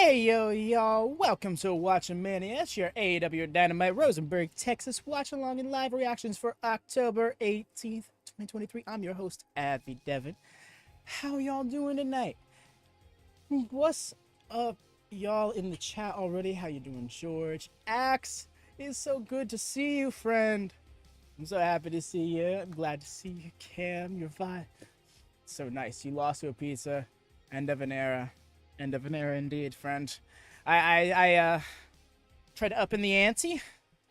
Hey yo, y'all, welcome to WatchaMania. It's your AEW Dynamite Rosenberg, Texas Watchalong and live reactions for October 18th, 2023. I'm your host, Abby Devin. How y'all doing tonight? What's up, y'all in the chat already? How you doing, George? Axe, it's so good to see you, friend. I'm so happy to see you. I'm glad to see you, Cam. You're fine. So nice. You lost to a pizza. End of an era. End of an era indeed, friend. I tried to up in the ante.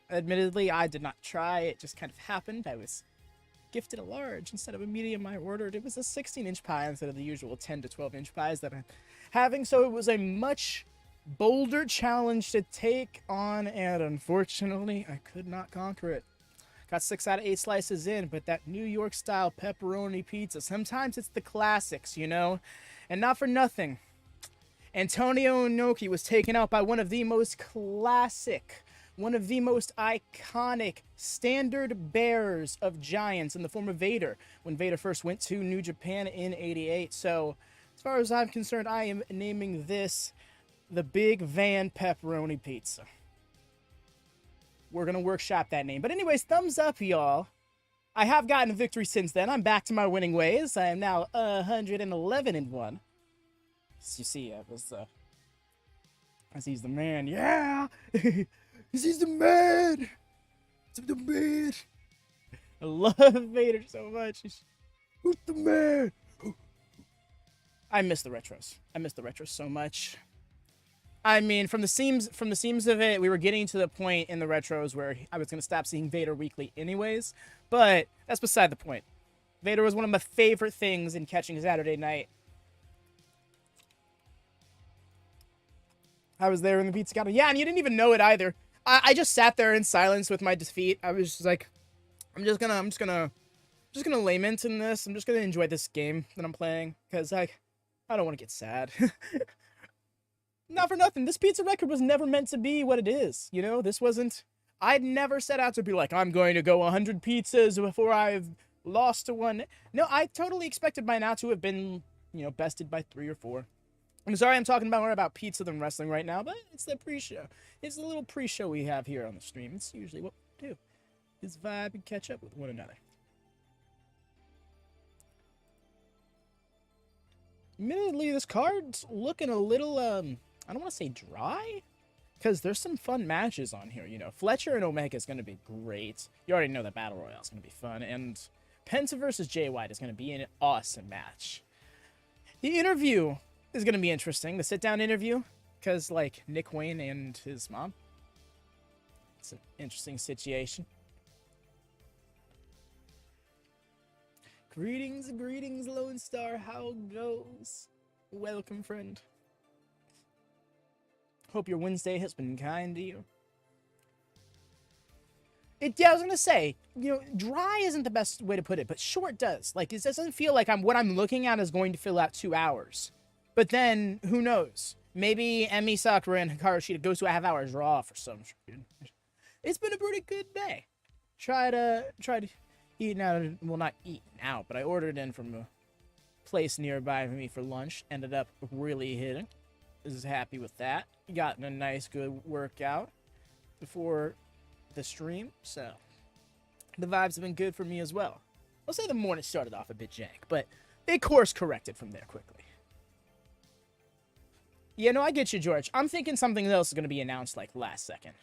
Admittedly, I did not try. It just kind of happened. I was gifted a large instead of a medium I ordered. It was a 16-inch pie instead of the usual 10 to 12-inch pies that I'm having. So it was a much bolder challenge to take on, and unfortunately, I could not conquer it. Got 6 out of 8 slices in, but that New York-style pepperoni pizza, sometimes it's the classics, you know? And not for nothing, Antonio Inoki was taken out by one of the most classic, one of the most iconic standard bearers of giants in the form of Vader when Vader first went to New Japan in '88. So, as far as I'm concerned, I am naming this the Big Van Pepperoni Pizza. We're going to workshop that name. But anyways, thumbs up, y'all. I have gotten a victory since then. I'm back to my winning ways. I am now 111-1. As you see, as he's the man. Yeah! He's the man! He's the man! I love Vader so much. Who's the man? I miss the retros. I miss the retros so much. I mean, from the seams of it, we were getting to the point in the retros where I was going to stop seeing Vader weekly anyways, but that's beside the point. Vader was one of my favorite things in catching Saturday night. I was there in the pizza counter. Yeah, and you didn't even know it either. I just sat there in silence with my defeat. I was just like, I'm just gonna lament in this. I'm just gonna enjoy this game that I'm playing, because I don't want to get sad. Not for nothing, this pizza record was never meant to be what it is, you know? This wasn't... I'd never set out to be like, I'm going to go 100 pizzas before I've lost to one. No, I totally expected by now to have been, you know, bested by 3 or 4. I'm sorry I'm talking more about pizza than wrestling right now, but it's the pre-show. It's the little pre-show we have here on the stream. It's usually what we do, is vibe and catch up with one another. Admittedly, this card's looking a little, I don't want to say dry, because there's some fun matches on here, you know. Fletcher and Omega is going to be great. You already know that Battle Royale is going to be fun, and Penta versus Jay White is going to be an awesome match. The interview is going to be interesting, the sit-down interview, because, like, Nick Wayne and his mom. It's an interesting situation. Greetings, greetings, Lone Star. How goes? Welcome, friend. Hope your Wednesday has been kind to you. Yeah, I was gonna say, you know, dry isn't the best way to put it, but short does. Like, it doesn't feel like what I'm looking at is going to fill out 2 hours. But then, who knows? Maybe Emi, Sakura, and Hikaru Shida goes to a half-hour draw for some reason. It's been a pretty good day. Tried eating out, well, not eating out, but I ordered in from a place nearby for me for lunch. Ended up really hitting. Was happy with that. Gotten a nice, good workout before the stream, so the vibes have been good for me as well. I'll say the morning started off a bit jank, but they course corrected from there quickly. Yeah, no, I get you, George. I'm thinking something else is going to be announced, like, last second.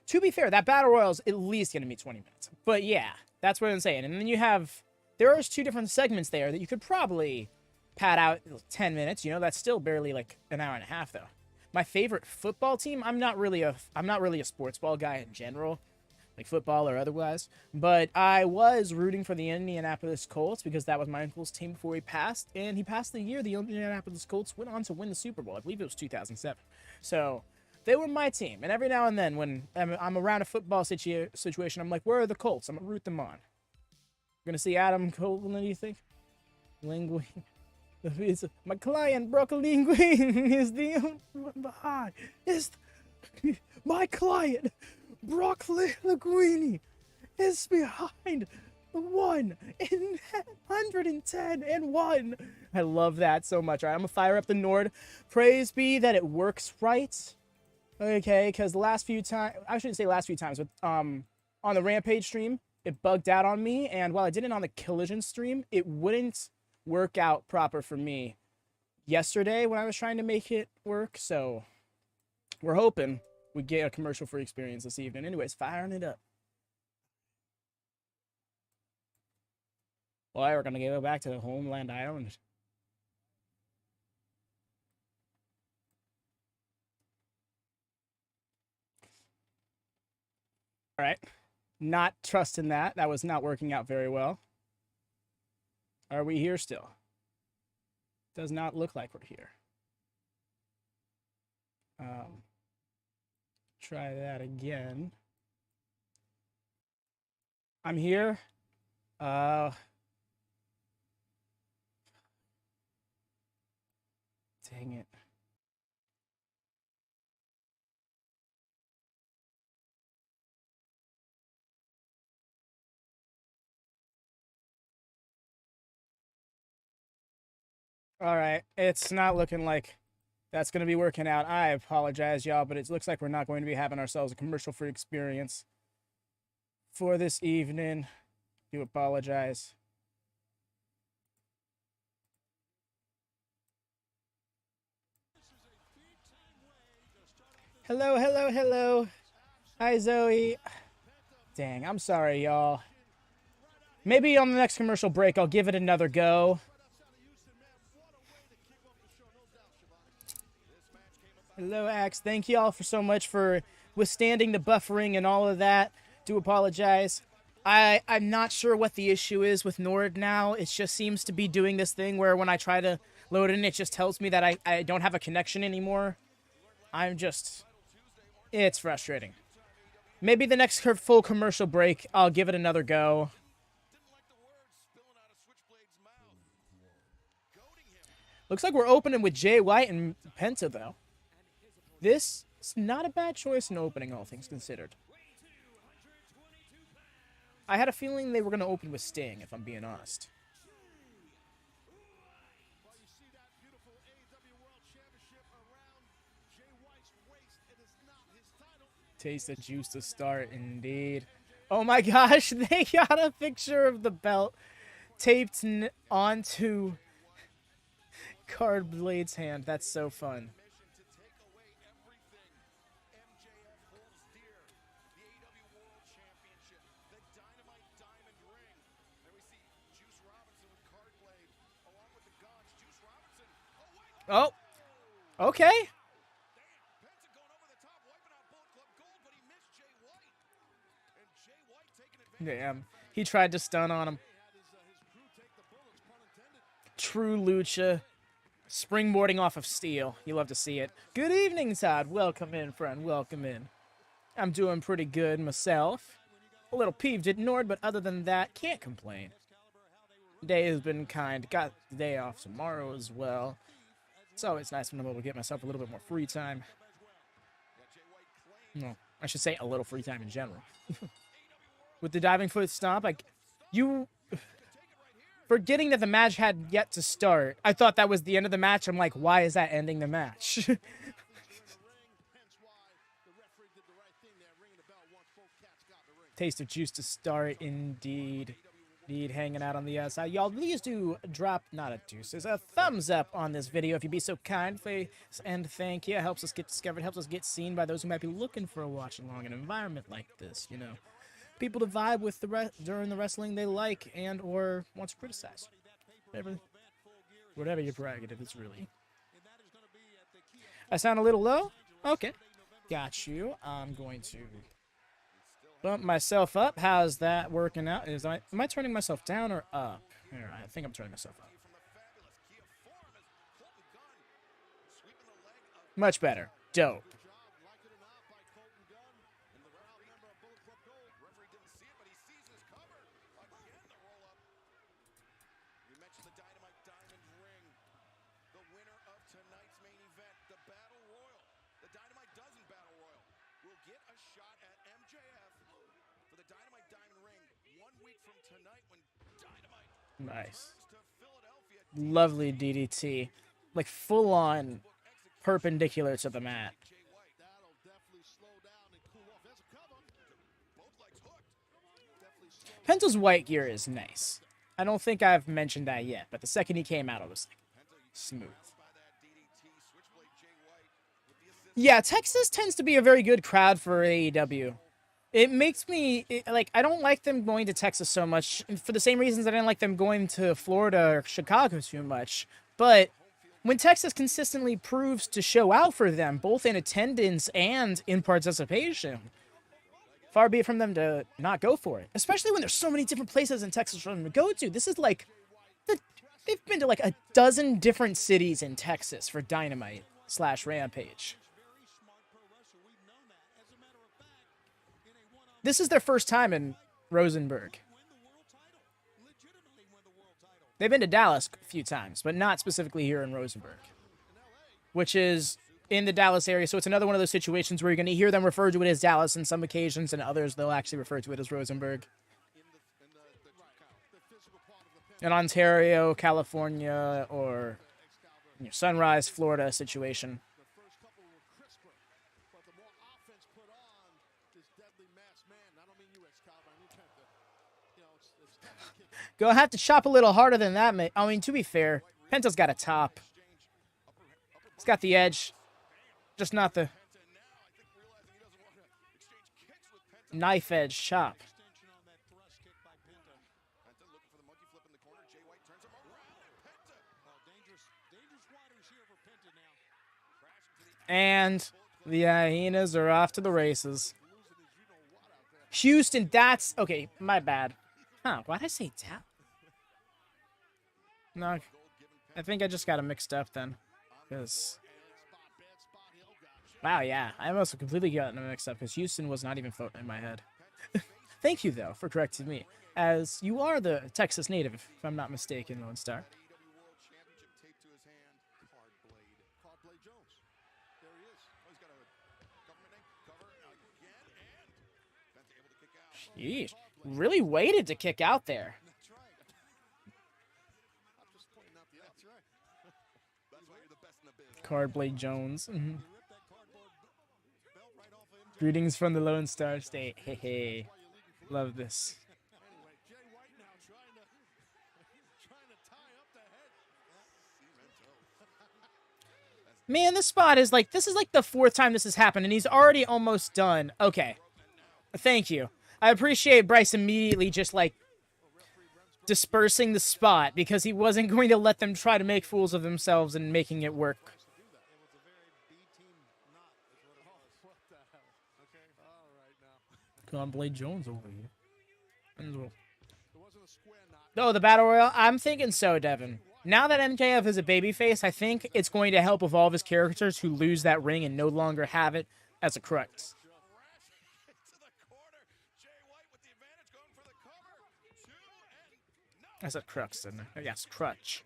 To be fair, that Battle Royale is at least going to be 20 minutes. But yeah, that's what I'm saying. And then you have... There are 2 different segments there that you could probably pad out 10 minutes. You know, that's still barely, like, an hour and a half, though. My favorite football team, I'm not really a sports ball guy in general, like football or otherwise, but I was rooting for the Indianapolis Colts because that was my uncle's team before he passed, and he passed the year the Indianapolis Colts went on to win the Super Bowl. I believe it was 2007. So they were my team, and every now and then when I'm around a football situation, I'm like, where are the Colts? I'm going to root them on. I'm going to see Adam Copeland, do you think? Linguine. My client, Broccoli Linguine, is the only one behind. My client, Broccoli Linguine, is behind 1 and 110 and 1. I love that so much. All right, I'm gonna fire up the Nord. Praise be that it works right. Okay, because the last few times, I shouldn't say last few times, but on the Rampage stream, it bugged out on me, and while I did it on the Collision stream, it wouldn't work out proper for me yesterday when I was trying to make it work. So we're hoping we get a commercial-free experience this evening. Anyways, firing it up. Well, we're gonna go back to the Homeland Island. All right, not trusting that. That was not working out very well. Are we here still? Does not look like we're here. Try that again. I'm here. Dang it. All right, it's not looking like that's going to be working out. I apologize, y'all, but it looks like we're not going to be having ourselves a commercial-free experience for this evening. Do apologize. Hello, hello, hello. Hi, Zoe. Dang, I'm sorry, y'all. Maybe on the next commercial break, I'll give it another go. Hello, Axe. Thank you all for so much for withstanding the buffering and all of that. Do apologize. I'm not sure what the issue is with Nord now. It just seems to be doing this thing where when I try to load in, it just tells me that I don't have a connection anymore. It's frustrating. Maybe the next full commercial break, I'll give it another go. Looks like we're opening with Jay White and Penta, though. This is not a bad choice in opening, all things considered. I had a feeling they were going to open with Sting, if I'm being honest. Taste the juice to start, indeed. Oh my gosh, they got a picture of the belt taped onto Card Blade's hand. That's so fun. Oh, okay. Damn, he tried to stun on him. True lucha. Springboarding off of steel. You love to see it. Good evening, Todd. Welcome in, friend. Welcome in. I'm doing pretty good myself. A little peeved at Nord, but other than that, can't complain. Day has been kind. Got the day off tomorrow as well. It's always nice when I'm able to get myself a little bit more free time. No, I should say a little free time in general. With the diving foot stomp, forgetting that the match had yet to start, I thought that was the end of the match. I'm like, why is that ending the match? Taste of juice to start, indeed. Indeed, hanging out on the outside. Y'all, please do drop, not a deuces, a thumbs up on this video if you'd be so kind. Please, and thank you. It helps us get discovered, helps us get seen by those who might be looking for a watch along an environment like this, you know. People to vibe with during the wrestling they like and or want to criticize. Whatever your prerogative is, really. I sound a little low? Okay. Got you. I'm going to bump myself up. How's that working out? Am I turning myself down or up? Here, I think I'm turning myself up. Much better. Dope. Nice. Lovely DDT. Like, full-on perpendicular to the mat. Penta's white gear is nice. I don't think I've mentioned that yet, but the second he came out, it was like, smooth. Yeah, Texas tends to be a very good crowd for AEW. It makes me, like, I don't like them going to Texas so much, for the same reasons I didn't like them going to Florida or Chicago too much. But when Texas consistently proves to show out for them, both in attendance and in participation, far be it from them to not go for it. Especially when there's so many different places in Texas for them to go to. This is like, they've been to like a dozen different cities in Texas for Dynamite / Rampage. This is their first time in Rosenberg. They've been to Dallas a few times, but not specifically here in Rosenberg, which is in the Dallas area. So it's another one of those situations where you're going to hear them refer to it as Dallas on some occasions, and others they'll actually refer to it as Rosenberg. In Ontario, California, or Sunrise, Florida situation. Gonna have to chop a little harder than that, mate. I mean, to be fair, Penta's got a top. He's got the edge. Just not the knife edge chop. And the hyenas are off to the races. Houston, that's... Okay, my bad. Huh, why'd I say down? No, I think I just got it mixed up then. Because... Wow, yeah. I must have completely gotten it mixed up because Houston was not even floating in my head. Thank you, though, for correcting me. As you are the Texas native, if I'm not mistaken, Lone Star. Jeez. Really waited to kick out there. Cardblade Jones. Mm-hmm. Greetings from the Lone Star State. Hey, hey. Love this. Man, this spot is like, this is like the 4th time this has happened, and he's already almost done. Okay. Thank you. I appreciate Bryce immediately just, like, dispersing the spot because he wasn't going to let them try to make fools of themselves and making it work. Blade Jones over here. Oh, the Battle Royale? I'm thinking so, Devin. Now that MJF is a babyface, I think it's going to help evolve his characters who lose that ring and no longer have it as a crutch. I said crux, didn't I? Yes, crutch.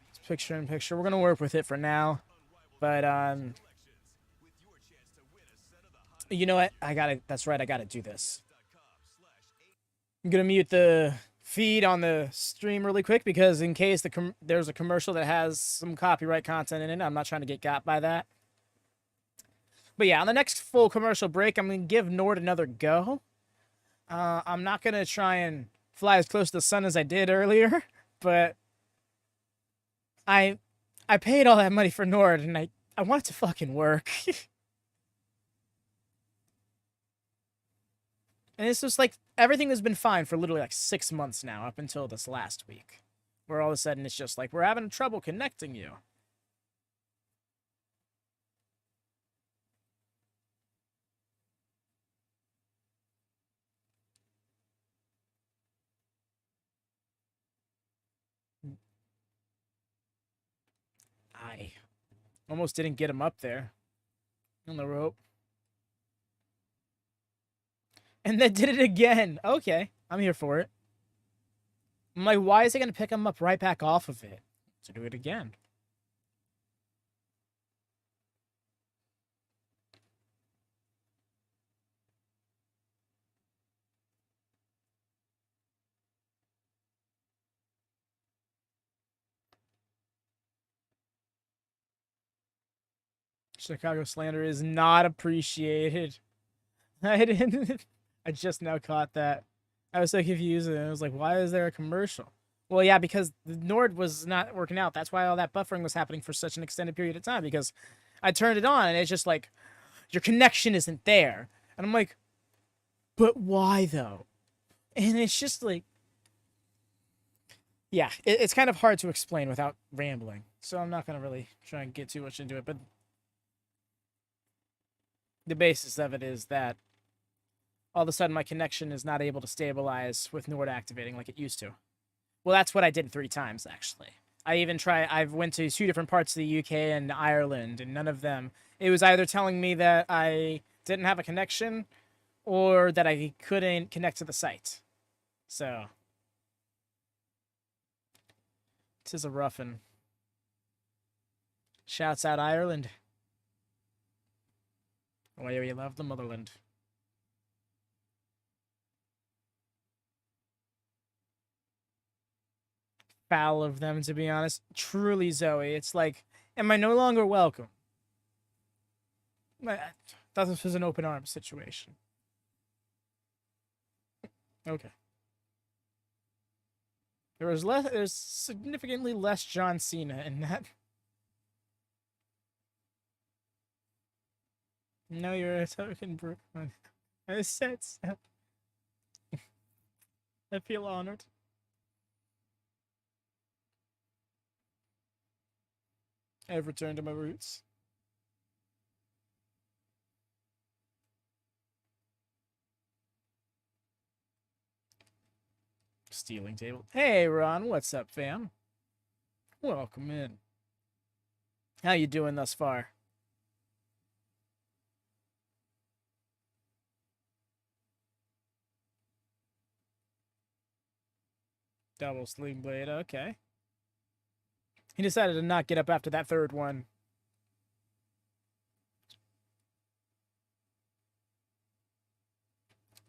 It's picture in picture. We're going to work with it for now. But, you know what? That's right, I gotta do this. I'm gonna mute the feed on the stream really quick because in case there's a commercial that has some copyright content in it, I'm not trying to get got by that. But yeah, on the next full commercial break, I'm gonna give Nord another go. I'm not gonna try and fly as close to the sun as I did earlier, but I paid all that money for Nord, and I want it to fucking work. And it's just like, everything has been fine for literally like 6 months now, up until this last week. Where all of a sudden it's just like, we're having trouble connecting you. I almost didn't get him up there on the rope. And then did it again. Okay, I'm here for it. I'm like, why is it going to pick him up right back off of it? To do it again. Chicago slander is not appreciated. I didn't. I just now caught that. I was so confused, and I was like, "Why is there a commercial?" Well, yeah, because the Nord was not working out. That's why all that buffering was happening for such an extended period of time. Because I turned it on, and it's just like, your connection isn't there, and I'm like, "But why though?" And it's just like, yeah, it's kind of hard to explain without rambling. So I'm not gonna really try and get too much into it, but the basis of it is that all of a sudden my connection is not able to stabilize with Nord activating like it used to. Well, that's what I did 3 times, actually. I went to 2 different parts of the UK and Ireland, and none of them. It was either telling me that I didn't have a connection or that I couldn't connect to the site. So, this is a roughin'. Shouts out Ireland. Why we love the motherland. Foul of them, to be honest. Truly, Zoe. It's like, am I no longer welcome? I thought this was an open arms situation. Okay. There's significantly less John Cena in that. No, you're a token brute. I said so. I feel honored. I've returned to my roots. Stealing table. Hey, Ron, what's up, fam? Welcome in. How you doing thus far? Double sling blade, okay. He decided to not get up after that 3rd one.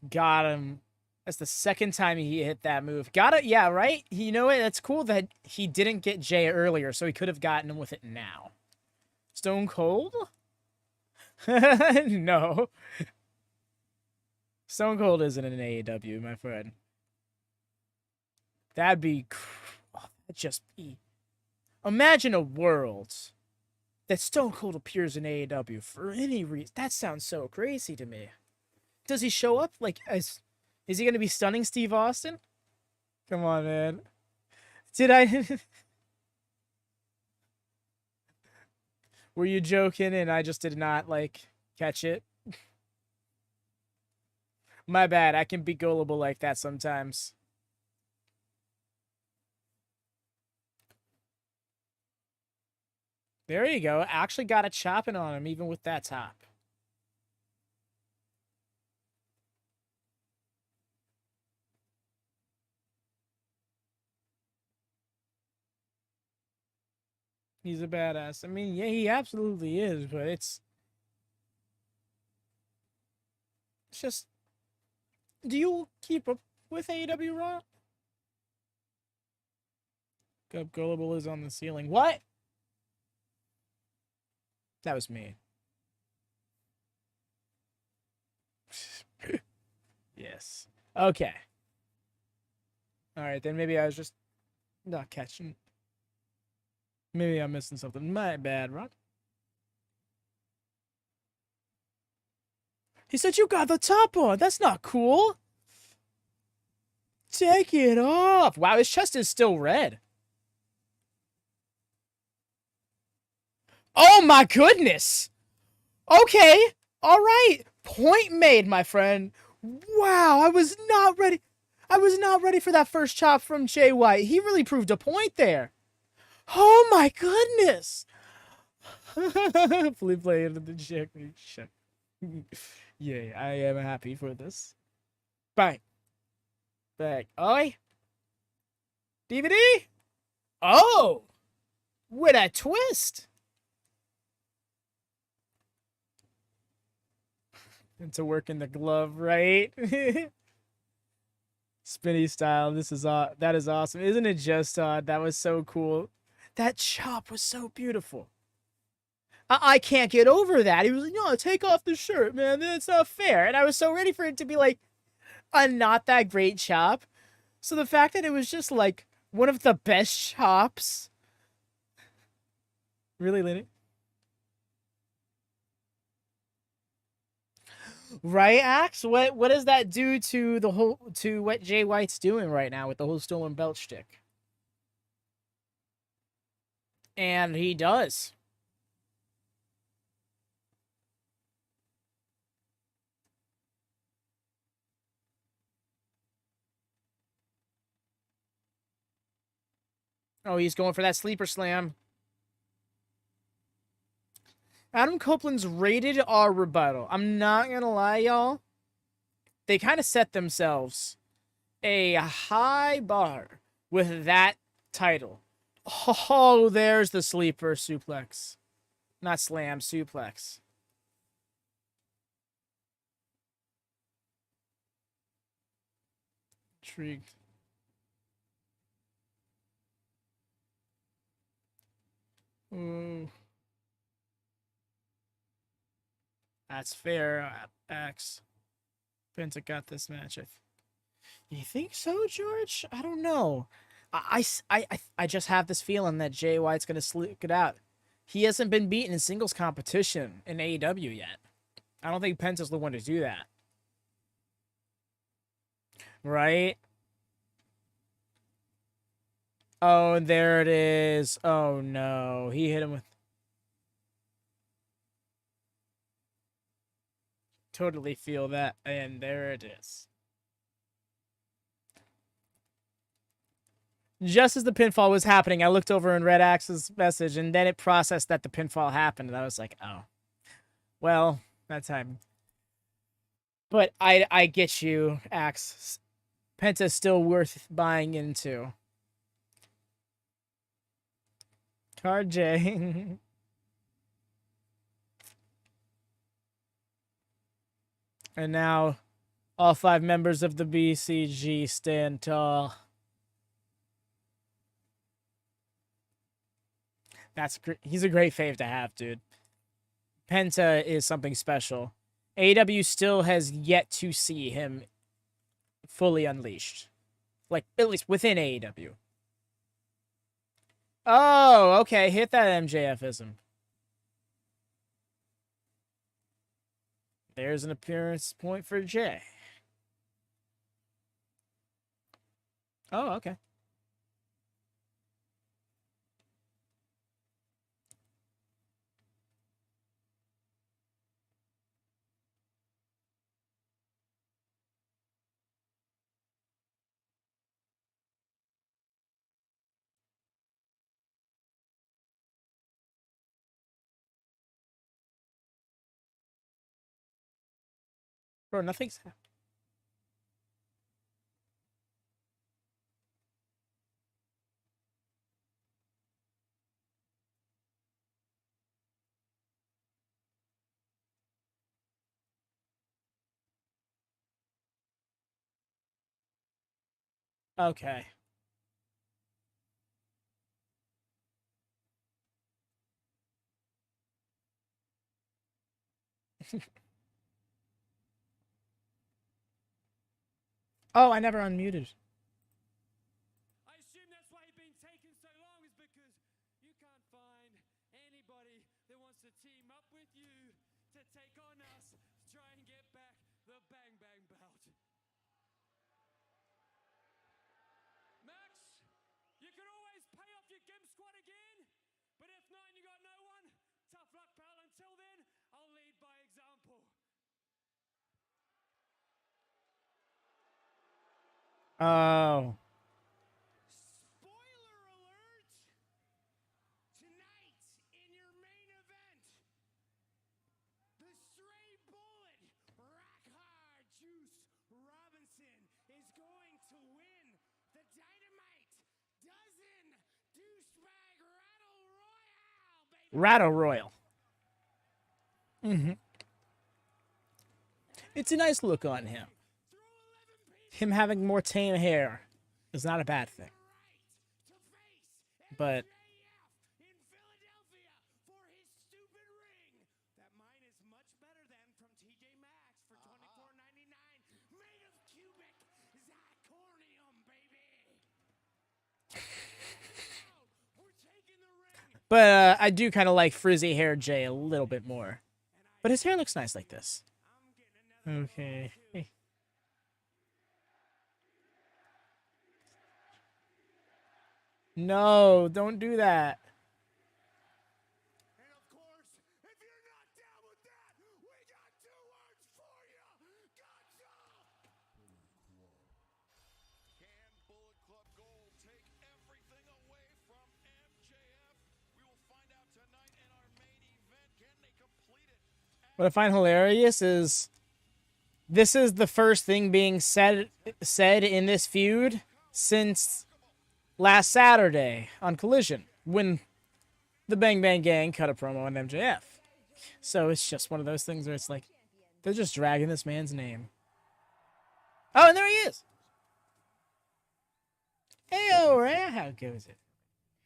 Got him. That's the 2nd time he hit that move. Got it, yeah, right? You know what? That's cool that he didn't get Jay earlier, so he could have gotten him with it now. Stone Cold? No. Stone Cold isn't an AEW, my friend. That'd be... Oh, that'd just be... Imagine a world that Stone Cold appears in AEW for any reason. That sounds so crazy to me. Does he show up like as... Is he going to be stunning Steve Austin? Come on, man. Did I... Were you joking and I just did not, like, catch it? My bad. I can be gullible like that sometimes. There you go. Actually got a chopping on him, even with that top. He's a badass. I mean, yeah, he absolutely is, but it's just... Do you keep up with AEW Raw? Gullible is on the ceiling. What? That was me. Yes. Okay. Alright, then maybe I was just not catching. Maybe I'm missing something. My bad, Ron. He said you got the top on. That's not cool. Take it off. Wow, his chest is still red. Oh my goodness. Okay. All right. Point made, my friend. Wow, I was not ready. I was not ready for that first chop from Jay White. He really proved a point there. Oh my goodness. Flip play into the check. Yay, I am happy for this. Bang. Back. Oi. DVD? Oh! With a twist! Into working the glove, right? Spinny style. That is awesome. Isn't it just odd? That was so cool. That chop was so beautiful. I can't get over that. He was like, no, take off the shirt, man. That's not fair. And I was so ready for it to be like a not that great chop. So the fact that it was just like one of the best chops. Really, Lenny? Right, Axe? What does that do to the whole to what Jay White's doing right now with the whole stolen belt shtick? And he does. Oh, he's going for that sleeper slam. Adam Copeland's rated R rebuttal. I'm not gonna lie, y'all. They kind of set themselves a high bar with that title. Oh, there's the sleeper suplex. Not slam, suplex. Intrigued. Ooh. That's fair, X. Penta got this match. You think so, George? I don't know. I just have this feeling that Jay White's gonna slick it out. He hasn't been beaten in singles competition in AEW yet. I don't think Penta's the one to do that. Right? Oh, and there it is. Oh no. He hit him with... Totally feel that. And there it is. Just as the pinfall was happening, I looked over and read Axe's message, and then it processed that the pinfall happened, and I was like, oh. Well, that time. But I get you, Axe. Penta's still worth buying into. Card J. And now, all 5 members of the BCG stand tall. He's a great fave to have, dude. Penta is something special. AEW still has yet to see him fully unleashed. Like, at least within AEW. Oh, okay. Hit that MJFism. There's an appearance point for Jay. Oh, okay. Bro, nothing's happened. Okay. Oh, I never unmuted. I assume that's why you've been taking so long, is because you can't find anybody that wants to team up with you to take on us to try and get back the Bang Bang belt. Max, you can always pay off your Gimp squad again, but if not and you got no one, tough luck, pal. Until then, I'll lead by example. Oh. Spoiler alert! Tonight, in your main event, the stray bullet, rock hard Juice Robinson is going to win the Dynamite Dozen Douchebag Rattle Royale, baby! Rattle Royal. It's a nice look on him. Him having more tame hair is not a bad thing. But But I do kind of like frizzy hair Jay a little bit more. But his hair looks nice like this. Okay. No, don't do that. And of course, if you're not down with that, we got 2 words for you. Gotcha! Can Bullet Club Gold take everything away from MJF? We will find out tonight in our main event. Can they complete it? What I find hilarious is this is the first thing being said in this feud since last Saturday on Collision when the Bang Bang Gang cut a promo on MJF. So it's just one of those things where it's like they're just dragging this man's name. Oh, and there he is. Hey, Ray, how goes it?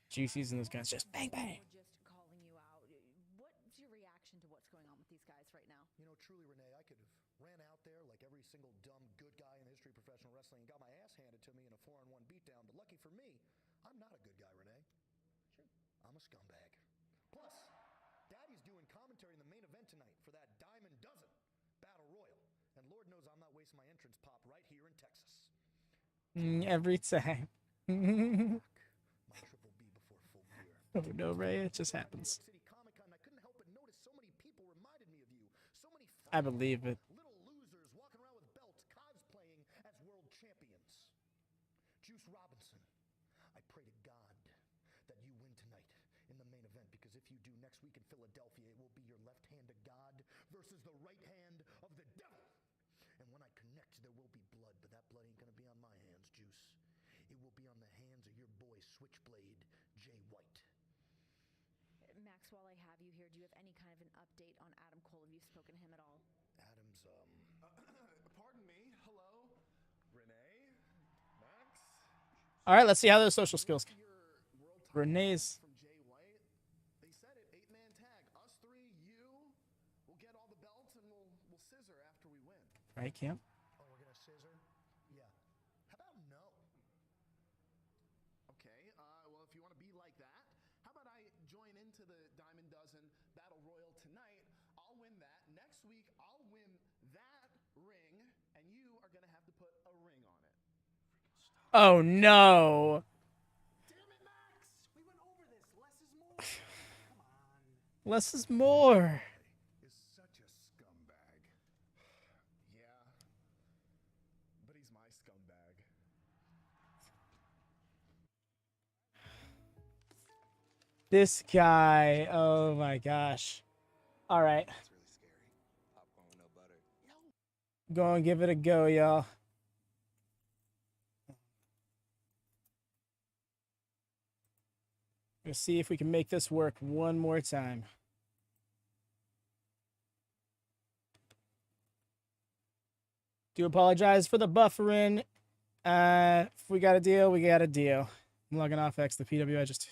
Juicy's and those guys just bang bang. Just calling you out. What's your reaction to what's going on with these guys right now? You know, truly, Renee, I could have ran out there like every single dumb good guy in the history of professional wrestling and got my ass handed to me in a 4-on-1 beatdown. But lucky for me, I'm not a good guy, Renee. Sure. I'm a scumbag. Plus, Daddy's doing commentary in the main event tonight for that Diamond Dozen Battle Royal. And Lord knows I'm not wasting my entrance pop right here in Texas. Every time. My triple B before full gear. Oh no, Ray, it just happens. New York City Comic-Con, I couldn't help but notice so many people reminded me of you. So many I believe it. little losers walking around with belts cosplaying as world champions. Juice Robinson, I pray to God that you win tonight in the main event, because if you do next week in Philadelphia, it will be your left hand of God versus the right hand of the devil. And when I connect, there will be blood, but that blood ain't gonna be on my hands, Juice. It will be on the hands of your boy Switchblade, Jay White. Max, while I have you here, do you have any kind of an update on Adam Cole? Have you spoken to him at all? Adam's, Pardon me. Hello? Renee? Max? All right, let's see how those social skills. your world title Renee's. from Jay White. They said it, 8-man tag. Us 3, you. We'll get all the belts and we'll scissor after we win. Right, Cam? Oh, we're gonna scissor? Yeah. How about no? Okay, well, if you want to be like that, how about I join into the Diamond Dozen Battle Royal tonight? I'll win that. Next week, I'll win that ring, and you are going to have to put a ring on it. Oh no. Damn it, Max! We went over this. Less is more. Come on. Less is more. Is such a scumbag. Yeah. But he's my scumbag. This guy. Oh my gosh. All right. That's really scary. Popcorn with no butter. Go and give it a go, y'all. Let's see if we can make this work one more time. Do apologize for the buffering. If we got a deal, we got a deal. I'm logging off X the PW.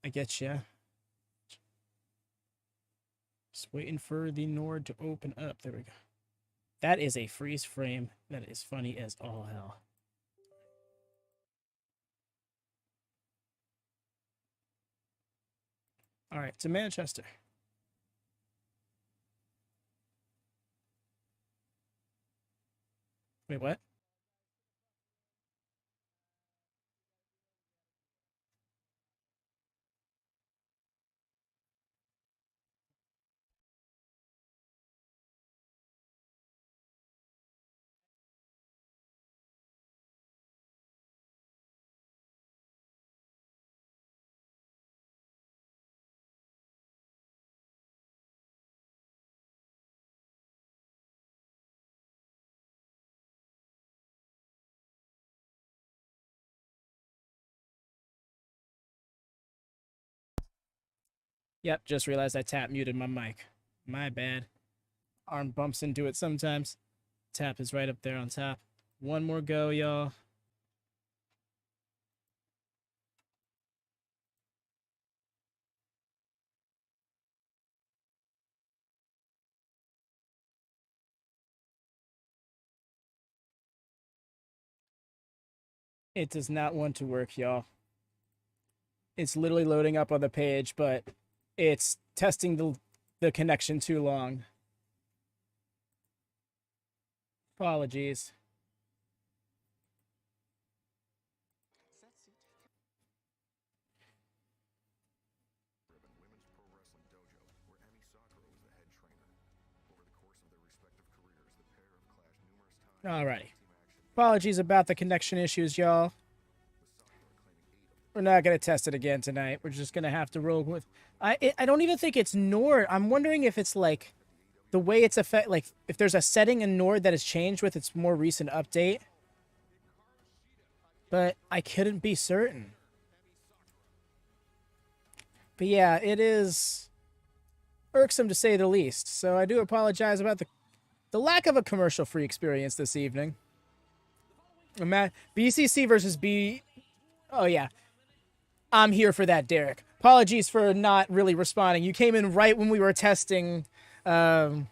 I get ya. Just waiting for the Nord to open up. There we go. That is a freeze frame. That is funny as all hell. All right, to Manchester. Wait, what? Yep, just realized I tap muted my mic. My bad. Arm bumps into it sometimes. Tap is right up there on top. One more go, y'all. It does not want to work, y'all. It's literally loading up on the page, but it's testing the connection too long. Apologies. Alrighty. Apologies about the connection issues, y'all. We're not going to test it again tonight. We're just going to have to roll with... I don't even think it's Nord. I'm wondering if it's like the way it's like if there's a setting in Nord that has changed with its more recent update. But I couldn't be certain. But yeah, it is irksome to say the least. So I do apologize about the lack of a commercial-free experience this evening. BCC versus B... Oh, yeah. I'm here for that, Derek. Apologies for not really responding. You came in right when we were testing... we're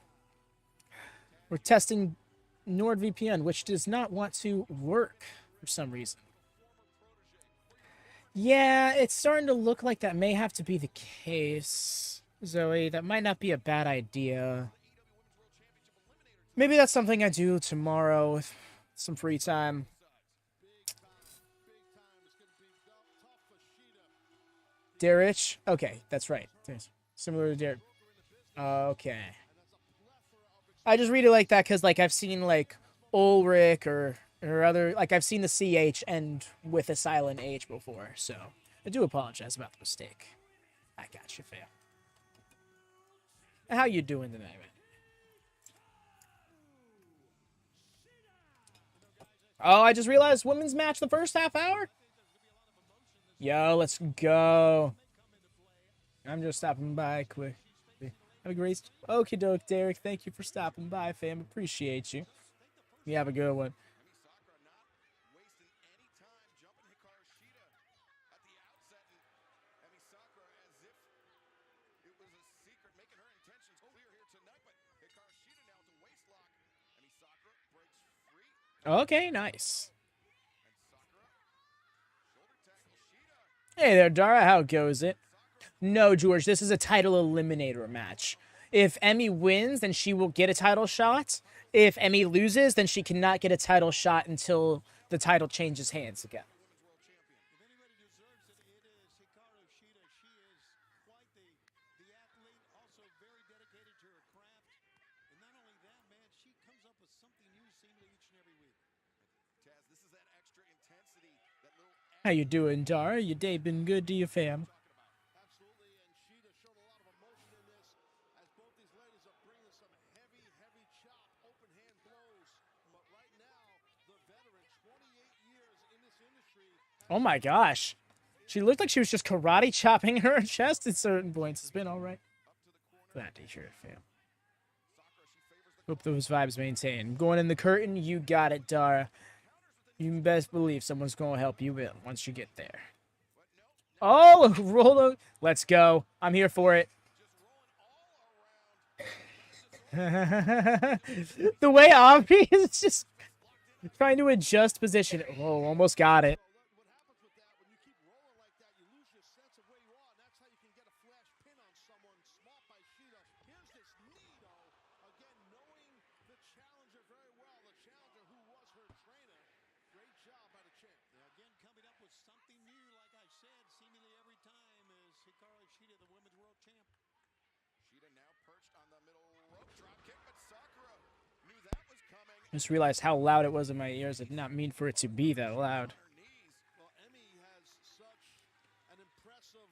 testing NordVPN, which does not want to work for some reason. Yeah, it's starting to look like that may have to be the case, Zoe. That might not be a bad idea. Maybe that's something I do tomorrow with some free time. Derich? Okay, that's right. Similar to Derek. Okay. I just read it like that because, like, I've seen, like, Ulrich or other... Like, I've seen the CH end with a silent H before, so I do apologize about the mistake. I got you, fam. How you doing tonight, man? Oh, I just realized women's match the first half hour? Yo, let's go. I'm just stopping by quick. Have a great... Okie doke, Derek. Thank you for stopping by, fam. Appreciate you. You have a good one. Okay, nice. Hey there, Dara. How goes it? No, George, this is a title eliminator match. If Emmy wins, then she will get a title shot. If Emmy loses, then she cannot get a title shot until the title changes hands again. If anybody deserves it, it is Hikaru Shida. She is quite the athlete, also very dedicated to her craft. And not only that, man, she comes up with something new seemingly each and every week. Taz, this is that extra intensity, that little... How you doing, Dara? Your day been good to you, fam? Absolutely, and Shida showed a lot of emotion in this, as both these ladies are bringing some heavy, heavy chop, open hand blows. But right now, the veteran, 28 years in this industry. Oh my gosh. She looked like she was just karate chopping her chest at certain points. It's been alright. Glad to hear it, fam. Hope those vibes maintain. Going in the curtain, you got it, Dara. You can best believe someone's going to help you in once you get there. Oh, roll. Let's go. I'm here for it. The way Aubrey is just trying to adjust position. Oh, almost got it. What happens with that, when you keep rolling like that, you lose your sense of where you are, and that's how you can get a flash pin on someone. Smart by Shida. Here's this Miedo, again, knowing the challenger very well, the challenger who was her trainer. Great job by the champ. Now, again, coming up with something new, like I said, seemingly every time, is Hikaru Shida, the women's world champ. Shida now perched on the middle rope drop kick, but Sakura knew that was coming. Just realized how loud it was in my ears. I did not mean for it to be that loud. Well, Emmy has such an impressive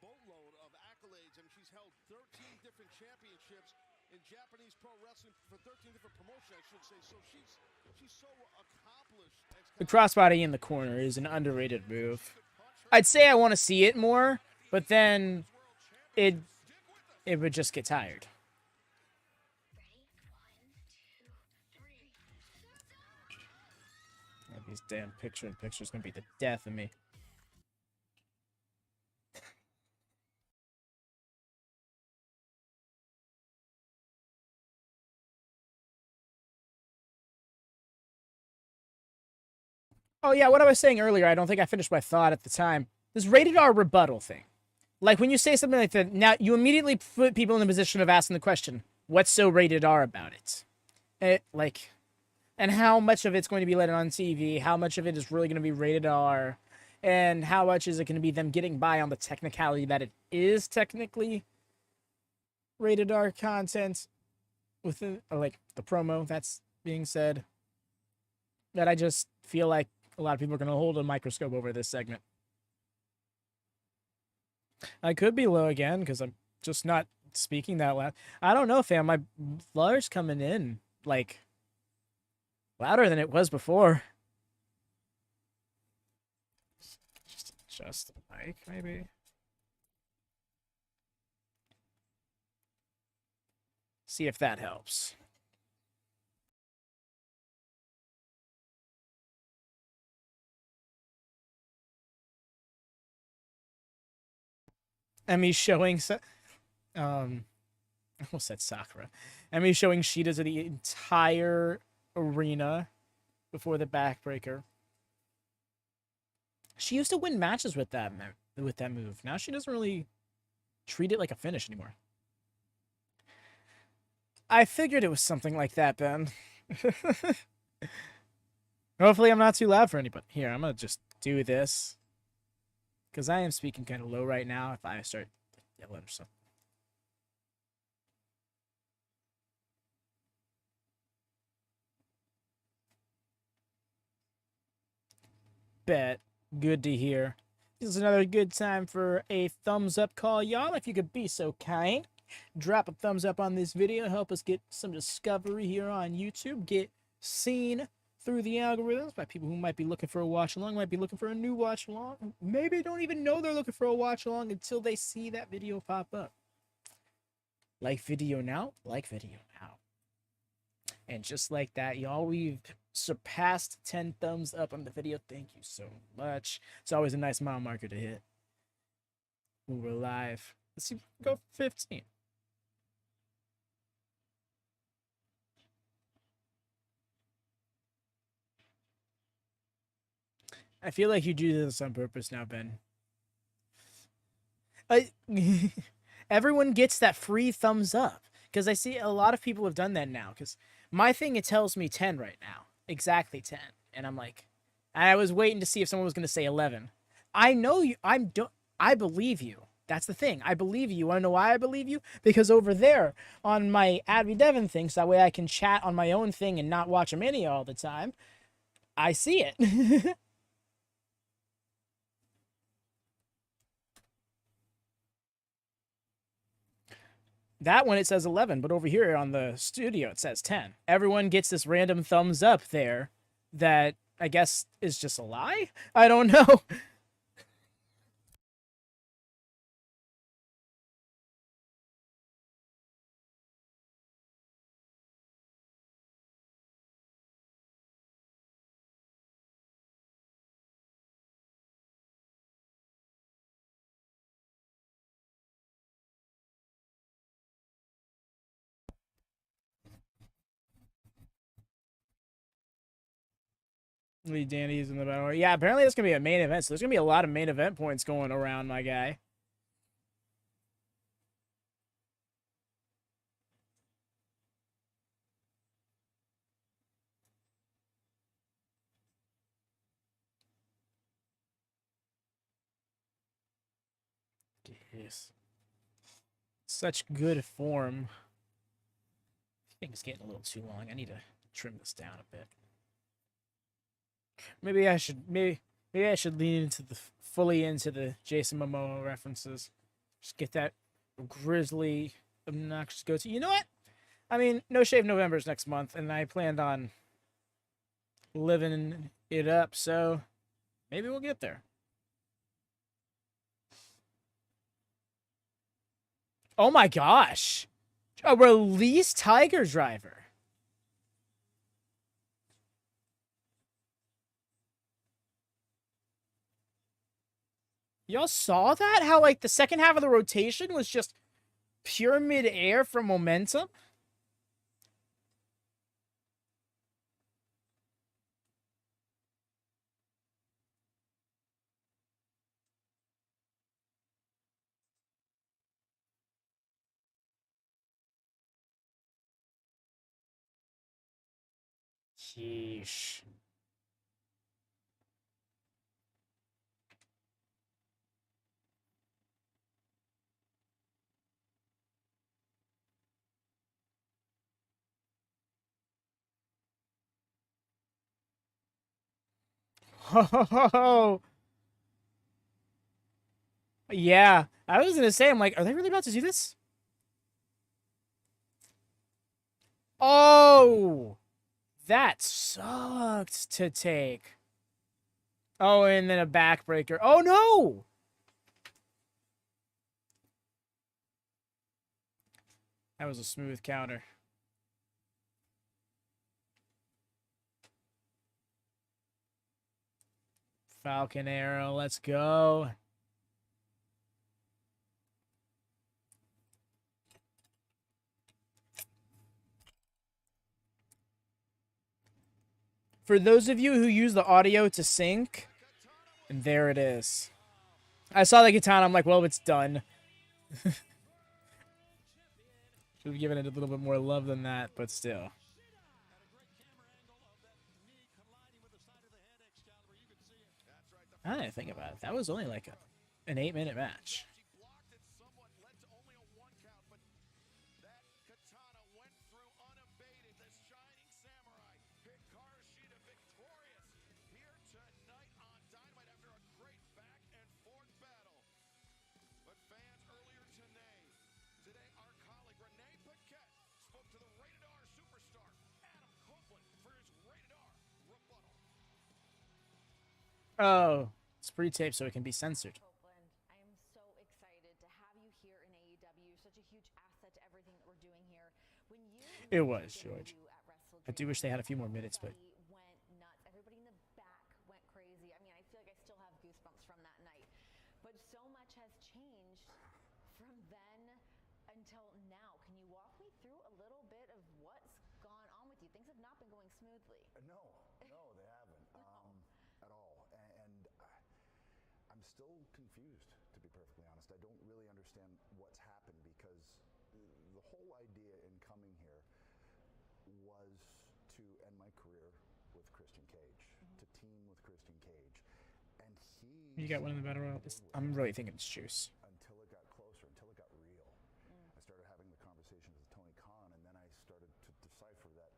boatload of accolades. I mean, she's held 13 different championships in Japanese pro wrestling for 13 different promotions, I should say. So she's so accomplished. The crossbody in the corner is an underrated move. I'd say I want to see it more, but then it would just get tired. These damn picture-in-pictures gonna be the death of me. Oh yeah, what I was saying earlier, I don't think I finished my thought at the time. this rated R rebuttal thing. Like when you say something like that, now you immediately put people in the position of asking the question, what's so rated R about it? And how much of it's going to be let on TV, how much of it is really going to be rated R, and how much is it going to be them getting by on the technicality that it is technically rated R content within, like, the promo that's being said. That I just feel like a lot of people are going to hold a microscope over this segment. I could be low again because I'm just not speaking that loud. I don't know, fam. My blur's coming in, like, louder than it was before. Just adjust the mic, maybe. See if that helps. Emmy's showing, I almost said Sakura. Emmy's showing Shida to the entire arena before the backbreaker. She used to win matches with that move. Now she doesn't really treat it like a finish anymore. I figured it was something like that, Ben. Hopefully I'm not too loud for anybody. Here, I'm going to just do this. Because I am speaking kind of low right now if I start yelling or something. Bet. Good to hear. This is another good time for a thumbs up call, y'all. If you could be so kind, drop a thumbs up on this video. Help us get some discovery here on YouTube. Get seen through the algorithms by people who might be looking for a watch along, might be looking for a new watch along. Maybe don't even know they're looking for a watch along until they see that video pop up. Like video now, like video now. And just like that, y'all, we've surpassed 10 thumbs up on the video. Thank you so much. It's always a nice mile marker to hit when we're live. Let's see if we can go for 15. I feel like you do this on purpose now, Ben. Everyone gets that free thumbs up because I see a lot of people have done that now. Because my thing, it tells me 10 right now, exactly 10, and I'm like, I was waiting to see if someone was going to say 11. I know you. I believe you. That's the thing. I believe you. You want to know why I believe you? Because over there on my AEW Devon thing, so that way I can chat on my own thing and not watch WatchaMania all the time. I see it. That one, it says 11, but over here on the studio, it says 10. Everyone gets this random thumbs up there that I guess is just a lie? I don't know. Lee Danny's in the battle. Yeah, apparently it's going to be a main event, so there's going to be a lot of main event points going around, my guy. Yes. Such good form. I think it's getting a little too long. I need to trim this down a bit. Maybe I should lean into the fully into the Jason Momoa references. Just get that grizzly, obnoxious goatee. You know what? I mean, No Shave November is next month, and I planned on living it up, so maybe we'll get there. Oh my gosh. A released Tiger Driver. Y'all saw that? How, like, the second half of the rotation was just pure mid-air from momentum? Yeesh. Oh, yeah. I was gonna say, I'm like, are they really about to do this? Oh, that sucked to take. Oh, and then a backbreaker. Oh no! That was a smooth counter. Falcon Arrow, let's go. For those of you who use the audio to sync, and there it is. I saw the katana, I'm like, well, it's done. Should have given it a little bit more love than that, but still. I didn't think about it. That was only like an 8-minute match. Blocked it somewhat, led to only a 1 count, but that katana went through unabated. The shining samurai, Hikaru Shida, victorious here tonight on Dynamite after a great back and forth battle. But fans, earlier today our colleague Renee Paquette spoke to the Rated R superstar Adam Copeland for his Rated R rebuttal. Oh, it's pre-taped so it can be censored. Copeland, I am so excited to have you here in AEW. Such a huge asset to everything that we're doing here. When you It was, made George. your debut at Wrestle I do wish they had a few more minutes, but everybody went nuts. Everybody in the back went crazy. I mean, I feel like I still have goosebumps from that night. But so much has changed from then until now. Can you walk me through a little bit of what's gone on with you? Things have not been going smoothly. No, they haven't at all. And I'm still confused, to be perfectly honest. I don't really understand what's happened because the whole idea in coming here was to end my career with Christian Cage, to team with Christian Cage. And you got one in the battle royal. I'm really thinking it's Juice. until it got closer, until it got real. I started having the conversations with Tony Khan, and then I started to decipher that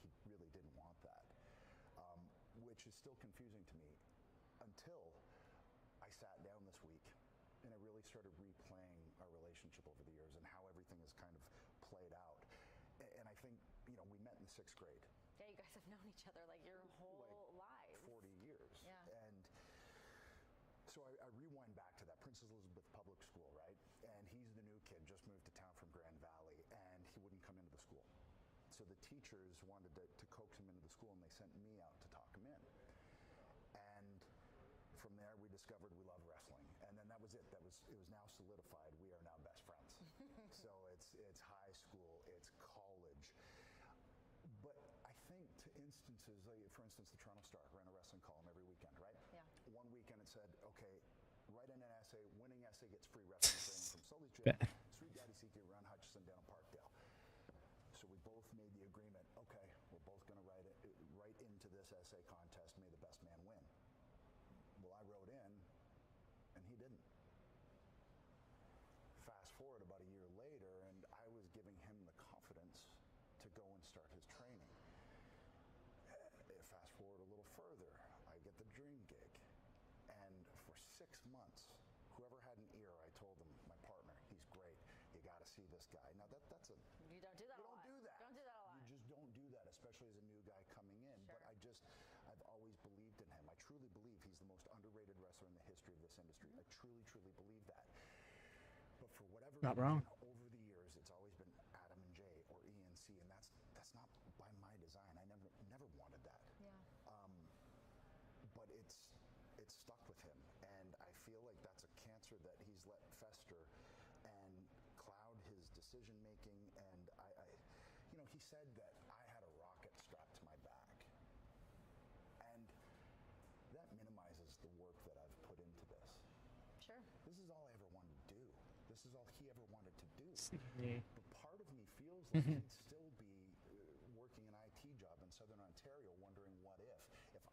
he really didn't want that, which is still confusing to me until I sat down this week and I really started replaying our relationship over the years and how everything has kind of played out. And I think, we met in the 6th grade. Yeah, you guys have known each other like your whole lives. 40 years. Yeah. And so I rewind back to that. Princess Elizabeth Public School, right? And he's the new kid, just moved to town from Grand Valley, and he wouldn't come into the school. So the teachers wanted to coax him into the school, and they sent me out to talk him in. And from there, we discovered we love wrestling. And then that was it. It was now solidified. We are now best friends. So it's high school, it's college. But I think to instances, like for instance, the Toronto Star ran a wrestling column every weekend, right? Yeah. One weekend it said, okay, write in an essay, winning essay gets free wrestling training from Sully Jim, Sweet Daddy CK, Ron Hutchison down in Parkdale. So we both made the agreement, okay, we're both going to write into this essay contest, may the best man win. Well, I wrote in, and he didn't. Fast forward about a year later, and I was giving him the confidence to go and start his training. Fast forward a little further, I get the dream gig. And for 6 months, whoever had an ear, I told them, my partner, he's great. You got to see this guy. Now that's a... You don't do that a lot. You don't do that. Don't do that a lot. You just don't do that, especially as a new guy coming in. Sure. But I've always believed in him. I truly believe he's the most underrated wrestler in the history of this industry. I truly, truly believe that. But for whatever Not reason, wrong. over the years, it's always been Adam and Jay or ENC, and that's not by my design. I never wanted that. Yeah. But it's stuck with him, and I feel like that's a cancer that he's let fester and cloud his decision making. And he said that I had a rocket strapped to my back, and that minimizes the work that I've put into this. Sure. This is all I ever wanted to do. This is all he ever wanted to do. Yeah. But part of me feels like he'd still be working an IT job and Southern Ontario wondering what if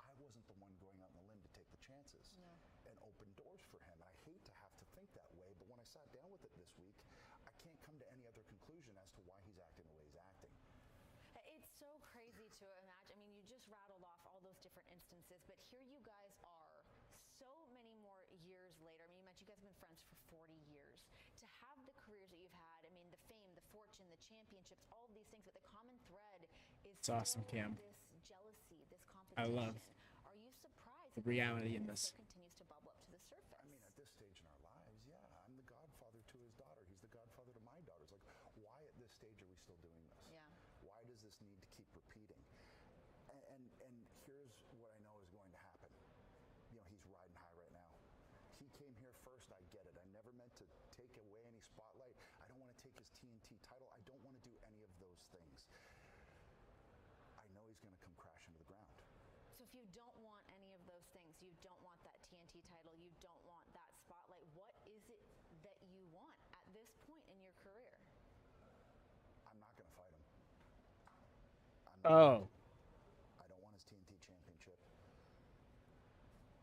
I wasn't the one going out on the limb to take the chances and open doors for him. And I hate to have to think that way, but when I sat down with it this week, I can't come to any other conclusion as to why he's acting the way he's acting. It's so crazy to imagine. I mean, you just rattled off all those different instances, but here you guys are so many more years later. I mean, you mentioned you guys have been friends for 40 years. To have the careers that you've had, I mean, the fame, the fortune, the championships, all of these things, but the common thread is It's awesome, Cam. this jealousy, this competition. I love Are you surprised the that reality in this this. continues to bubble up to the surface? I mean, at this stage in our lives, yeah, I'm the godfather to his daughter. He's the godfather to my daughters. Like, why at this stage are we still doing this? Yeah. Why does this need to keep repeating? And here's what I know is going to happen. You know, he's riding high right now. He came here first, I get it. I never meant to take away any spotlight. I don't want to take his TNT title. I don't want to do any of those things. I know he's going to come crashing to the ground. So if you don't want any of those things, you don't want that TNT title, you don't want that spotlight, what is it that you want at this point in your career? I'm not going to fight him. Oh. I don't want his TNT championship.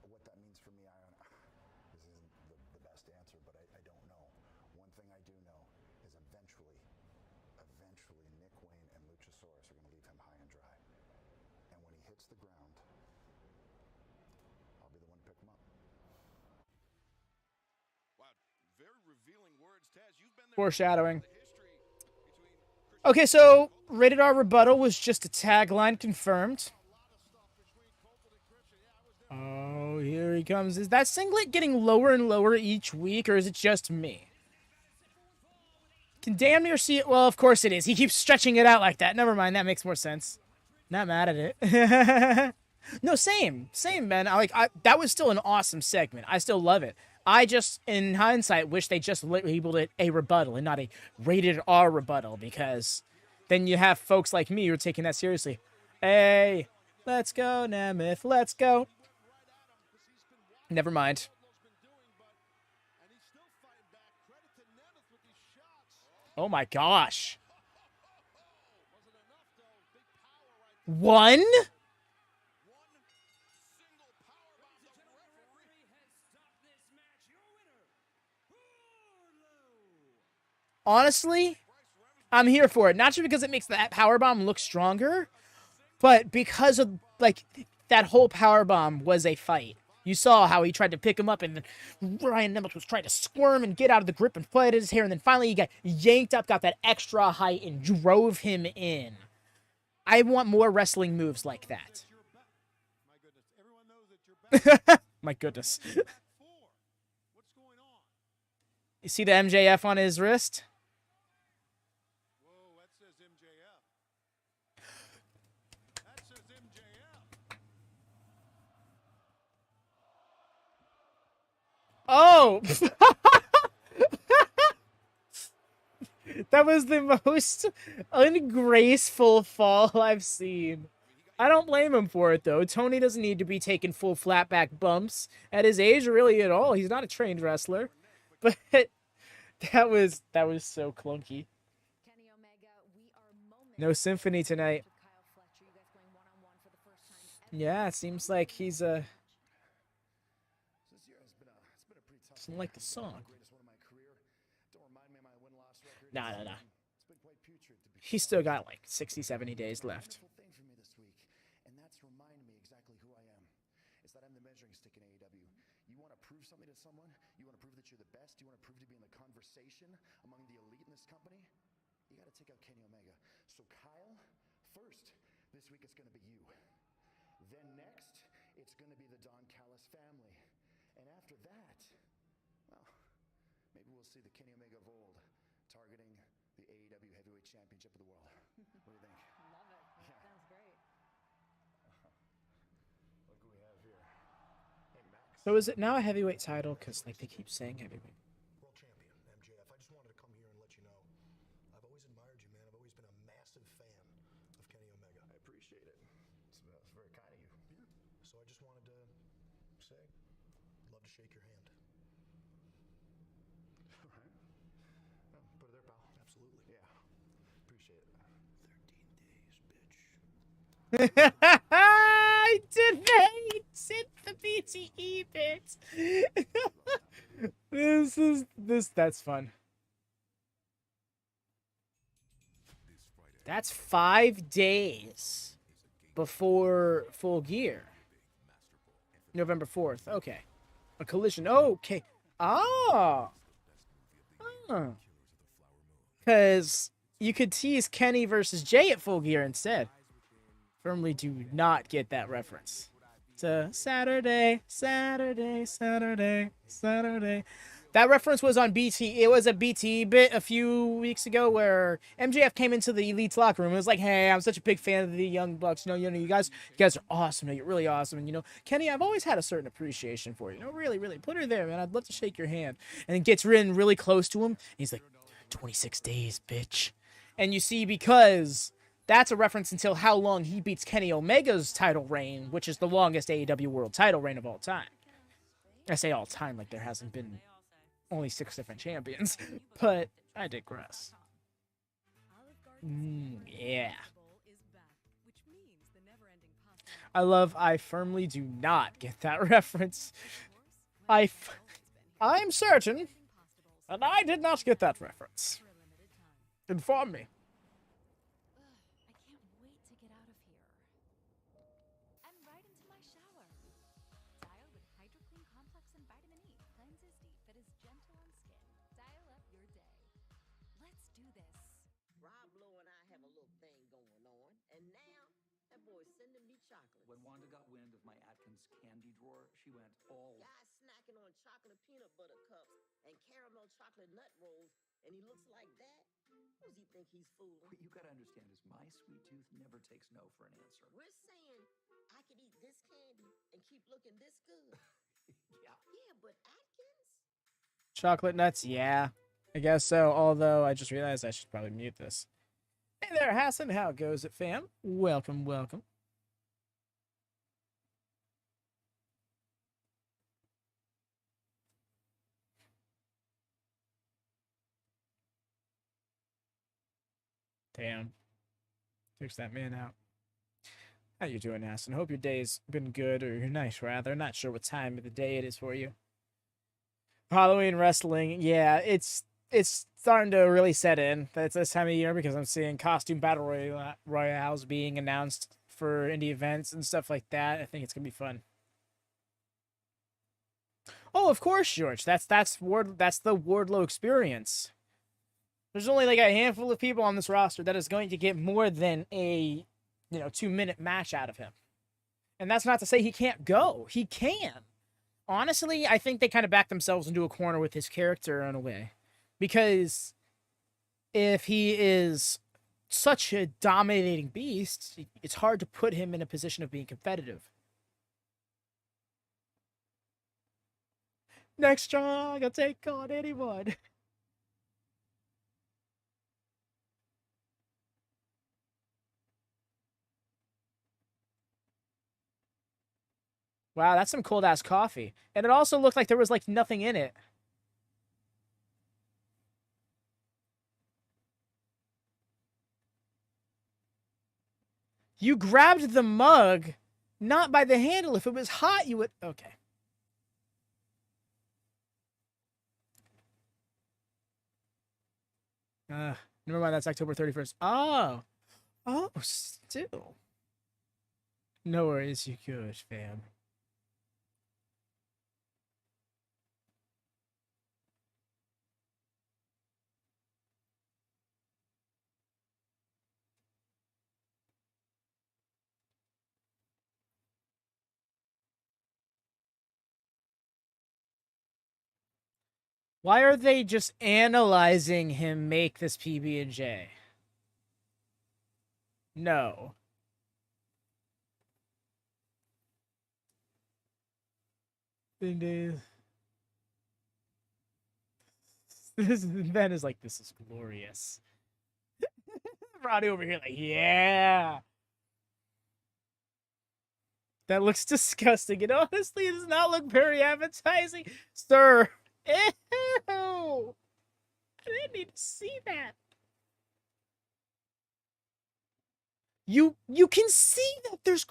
What that means for me, this isn't the best answer, but I don't know. One thing I do know is eventually Nick Wayne and Luchasaurus are going to leave him high and dry. And when he hits the ground, I'll be the one to pick him up. Wow, very revealing words, Taz. You've been there. Foreshadowing. Okay, so Rated R Rebuttal was just a tagline confirmed. Oh, here he comes. Is that singlet getting lower and lower each week, or is it just me? Can damn near see it. Well, of course it is. He keeps stretching it out like that. Never mind. That makes more sense. Not mad at it. No, same, man. That was still an awesome segment. I still love it. I just, in hindsight, wish they just labeled it a rebuttal and not a Rated R rebuttal, because then you have folks like me who are taking that seriously. Hey, let's go, Nemeth. Let's go. Never mind. Oh my gosh. One? Honestly, I'm here for it. Not just because it makes that powerbomb look stronger, but because of, like, that whole powerbomb was a fight. You saw how he tried to pick him up, and then Ryan Nemeth was trying to squirm and get out of the grip and play at his hair, and then finally he got yanked up, got that extra height, and drove him in. I want more wrestling moves like that. My goodness. You see the MJF on his wrist? Whoa, that says MJF. That says MJF. Oh! That was the most ungraceful fall I've seen. I don't blame him for it, though. Tony doesn't need to be taking full flat back bumps at his age, really, at all. He's not a trained wrestler. But that was so clunky. Kenny Omega, we are moments No symphony tonight. after Kyle Fletcher, you guys going one-on-one for the first time ever. Yeah, it seems like he's This year has been a pretty tough. doesn't like the song. Greatest one of my career. Don't remind me of my win-loss record. Nah. It's been quite putrid to be. He's still got like 60, 70 days left. Wonderful thing for me this week, and that's reminding me exactly who I am. It's that I'm the measuring stick in AEW. You want to prove something to someone? You want to prove that you're the best? You want to prove to be in the conversation among the elite in this company? You got to take out Kenny Omega. So Kyle, first this week it's going to be you. Then next, it's going to be the Don Callis family, and after that, well, maybe we'll see the Kenny Omega of old targeting the AEW Heavyweight Championship of the world. What do you think? Love it. That sounds great. Look who we have here. Hey, Max. So is it now a heavyweight title? Because like they keep saying heavyweight. World champion, MJF. I just wanted to come here and let you know. I've always admired you, man. I've always been a massive fan of Kenny Omega. I appreciate it. It's very kind of you. Yeah. So I just wanted to say, I'd love to shake your hand. All right. Yeah, put it there, pal. Absolutely. Yeah. Appreciate it. 13 days, bitch. I did that. He did the BTE bit. That's fun. That's 5 days before Full Gear. November 4th. Okay. A collision. Okay. Ah. Because you could tease Kenny versus Jay at Full Gear instead. Firmly do not get that reference. It's a Saturday. That reference was on BT. It was a BT bit a few weeks ago where MJF came into the Elite's locker room. It was like, "Hey, I'm such a big fan of the Young Bucks. You guys are awesome. You're really awesome. And Kenny, I've always had a certain appreciation for you. Really, really, put her there, man. I'd love to shake your hand." And then gets Rin really close to him. And he's like, 26 days, bitch. And you see, because that's a reference until how long he beats Kenny Omega's title reign, which is the longest AEW World title reign of all time. I say all time like there hasn't been only 6 different champions, but I digress. Yeah. I firmly do not get that reference. I'm certain, and I did not get that reference. Inform me. I can't wait to get out of here. And right into my shower. Dial with Hydro Clean Complex and Vitamin E. Cleanses deep that is gentle on skin. Dial up your day. Let's do this. Rob Lowe and I have a little thing going on, and now that boy's sending me chocolates. When Wanda got wind of my Atkins candy drawer, she went all... Guy's snacking on chocolate peanut butter cups and caramel chocolate nut rolls, and he looks like that. Who does he think he's fooling? What you gotta understand is my sweet tooth never takes no for an answer. We're saying I could eat this candy and keep looking this good. Yeah. Yeah, but Atkins? Chocolate nuts, yeah. I guess so, although I just realized I should probably mute this. Hey there, Hassan. How goes it, fam? Welcome, welcome. Damn. Takes that man out. How you doing, Aston? Hope your day's been good, or your night, rather. Not sure what time of the day it is for you. Halloween wrestling, yeah, it's starting to really set in. That's this time of year because I'm seeing costume battle royales being announced for indie events and stuff like that. I think it's gonna be fun. Oh, of course, George. That's the Wardlow experience. There's only like a handful of people on this roster that is going to get more than a 2-minute match out of him. And that's not to say he can't go. He can. Honestly, I think they kind of backed themselves into a corner with his character in a way. Because if he is such a dominating beast, it's hard to put him in a position of being competitive. Next strong, I'll take on anyone. Wow, that's some cold-ass coffee. And it also looked like there was, like, nothing in it. You grabbed the mug, not by the handle. If it was hot, you would... Okay. Never mind, that's October 31st. Oh. Oh, still. No worries, you good, fam. Why are they just analyzing him make this PB&J? No. Ben is like, this is glorious. Roddy over here like, yeah. That looks disgusting. It honestly does not look very appetizing. Sir. Ew. I didn't need to see that. You can see that there's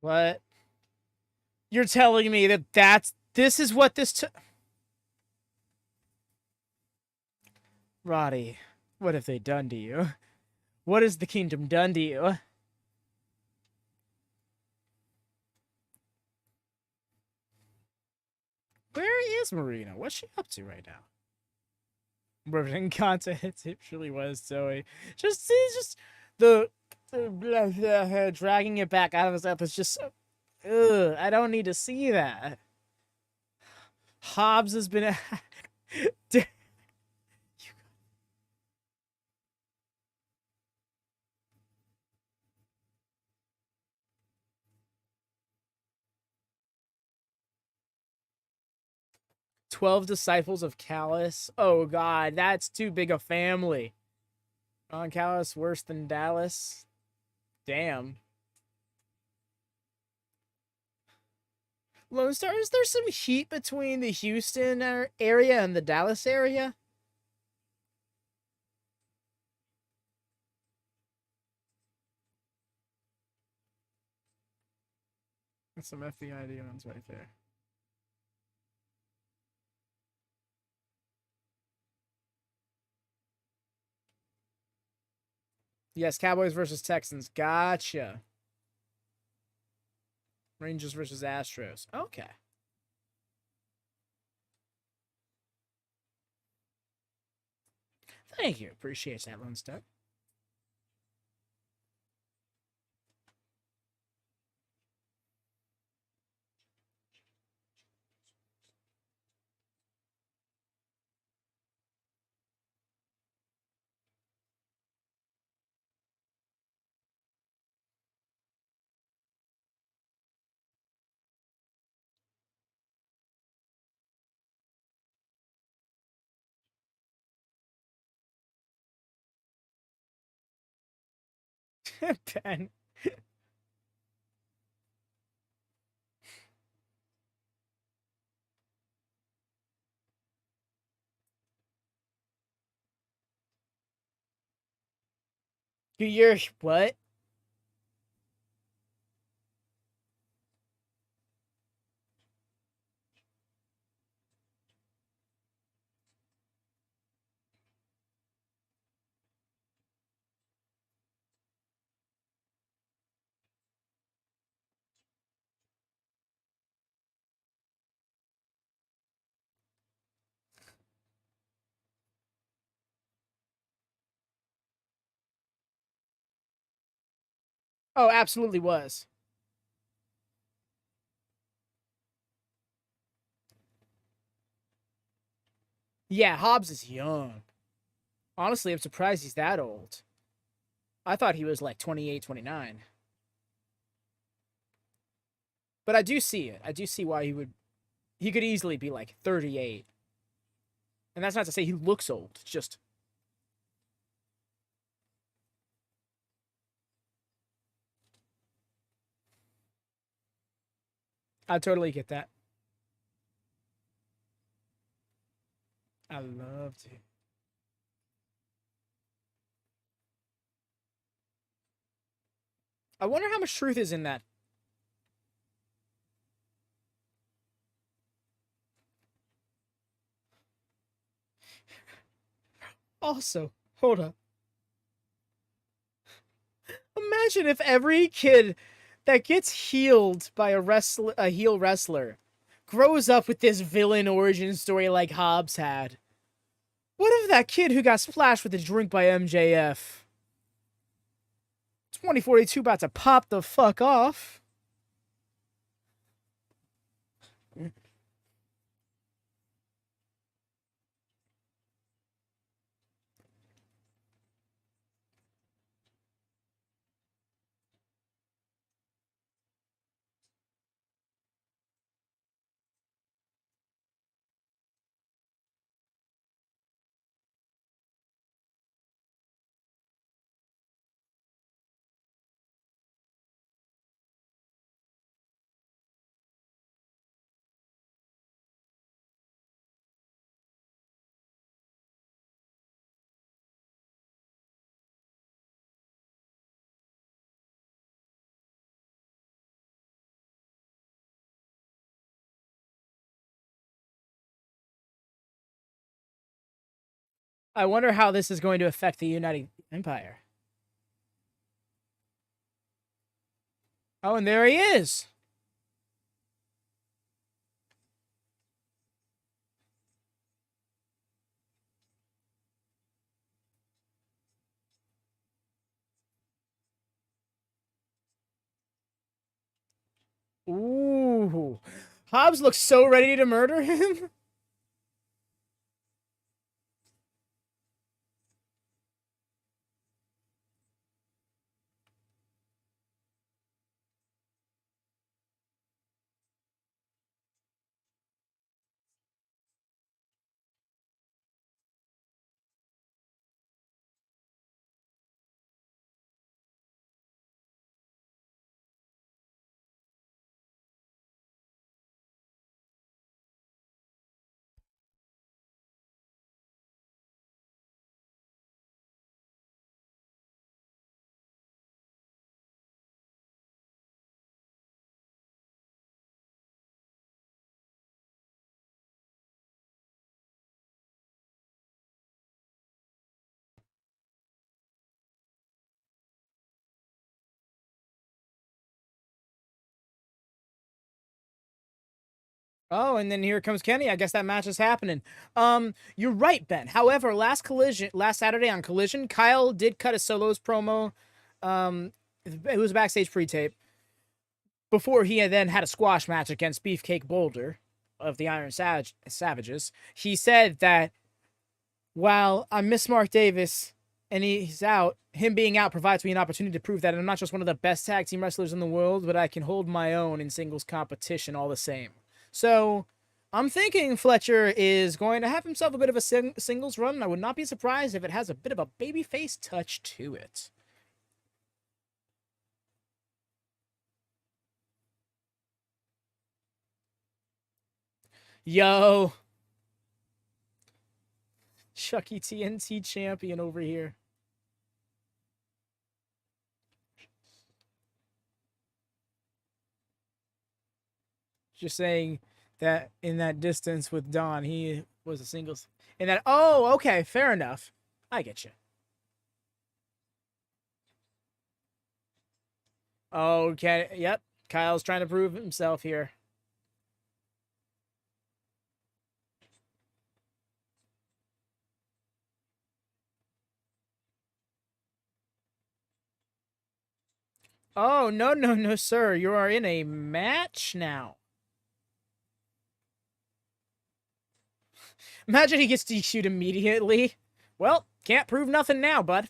what? You're telling me that this is what this Roddy, what have they done to you? What has the kingdom done to you? Where is Marina? What's she up to right now? Riveting content. It really was Zoe. Just the dragging it back out of his mouth is just so. Ugh, I don't need to see that. Hobbs has been. 12 disciples of Callus. Oh god, that's too big a family. On Callus worse than Dallas. Damn. Lone Star, is there some heat between the Houston area and the Dallas area? That's some FBI demons right there. Yes, Cowboys versus Texans. Gotcha. Rangers versus Astros. Okay. Thank you. Appreciate that, Lone Star. Ben. You're what? Oh, absolutely was. Yeah, Hobbs is young. Honestly, I'm surprised he's that old. I thought he was like 28, 29. But I do see it. I do see why he could easily be like 38. And that's not to say he looks old. It's just I totally get that. I love to. I wonder how much truth is in that. Also, hold up. Imagine if every kid that gets healed by a heel wrestler grows up with this villain origin story like Hobbs had. What if that kid who got splashed with a drink by MJF? 2042 about to pop the fuck off. I wonder how this is going to affect the United Empire. Oh, and there he is. Ooh. Hobbs looks so ready to murder him. Oh, and then here comes Kenny. I guess that match is happening. You're right, Ben. However, last Saturday on Collision, Kyle did cut a solos promo. It was a backstage pre-tape before he then had a squash match against Beefcake Boulder of the Iron Savages. He said that while I miss Mark Davis and he's out, him being out provides me an opportunity to prove that I'm not just one of the best tag team wrestlers in the world, but I can hold my own in singles competition all the same. So I'm thinking Fletcher is going to have himself a bit of a singles run. I would not be surprised if it has a bit of a babyface touch to it. Yo. Chucky TNT champion over here. Just saying that in that distance with Don, he was a singles. And that, oh, okay, fair enough. I get you. Okay, yep. Kyle's trying to prove himself here. Oh, no, no, no, sir. You are in a match now. Imagine he gets DQ'd immediately. Well, can't prove nothing now, bud.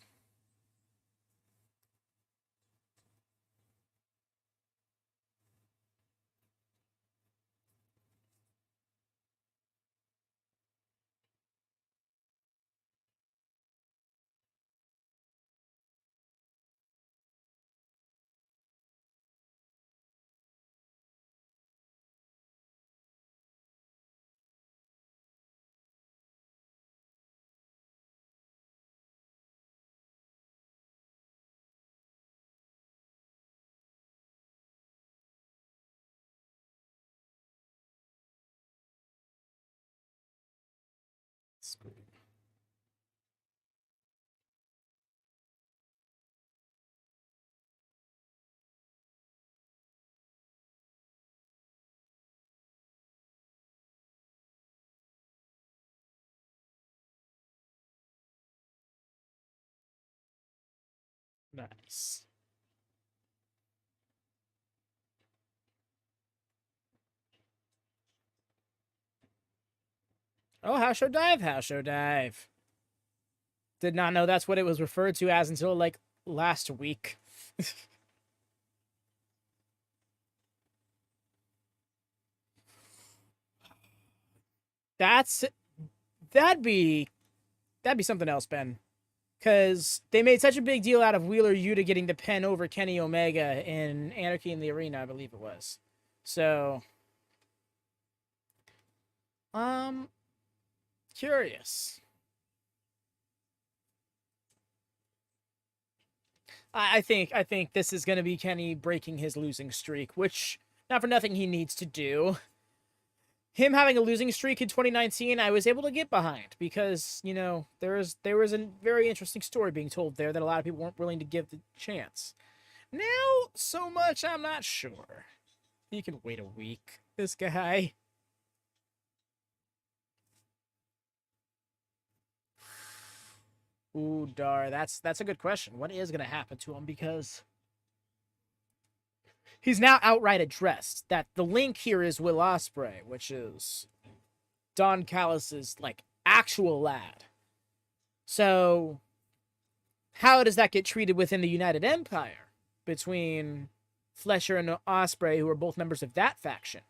Nice. Oh, house show dive, house show dive. Did not know that's what it was referred to as until, like, last week. That'd be something else, Ben. Because they made such a big deal out of Wheeler Yuta getting the pen over Kenny Omega in Anarchy in the Arena, I believe it was. So, curious. I think this is going to be Kenny breaking his losing streak, which, not for nothing, he needs to do. him having a losing streak in 2019, I was able to get behind because, you know, there was a very interesting story being told there that a lot of people weren't willing to give the chance. Now, so much, I'm not sure. He can wait a week. This guy. Ooh, Dar, that's a good question. What is going to happen to him? Because he's now outright addressed that the link here is Will Ospreay, which is Don Callis's, like, actual lad. So, how does that get treated within the United Empire between Fletcher and Ospreay, who are both members of that faction?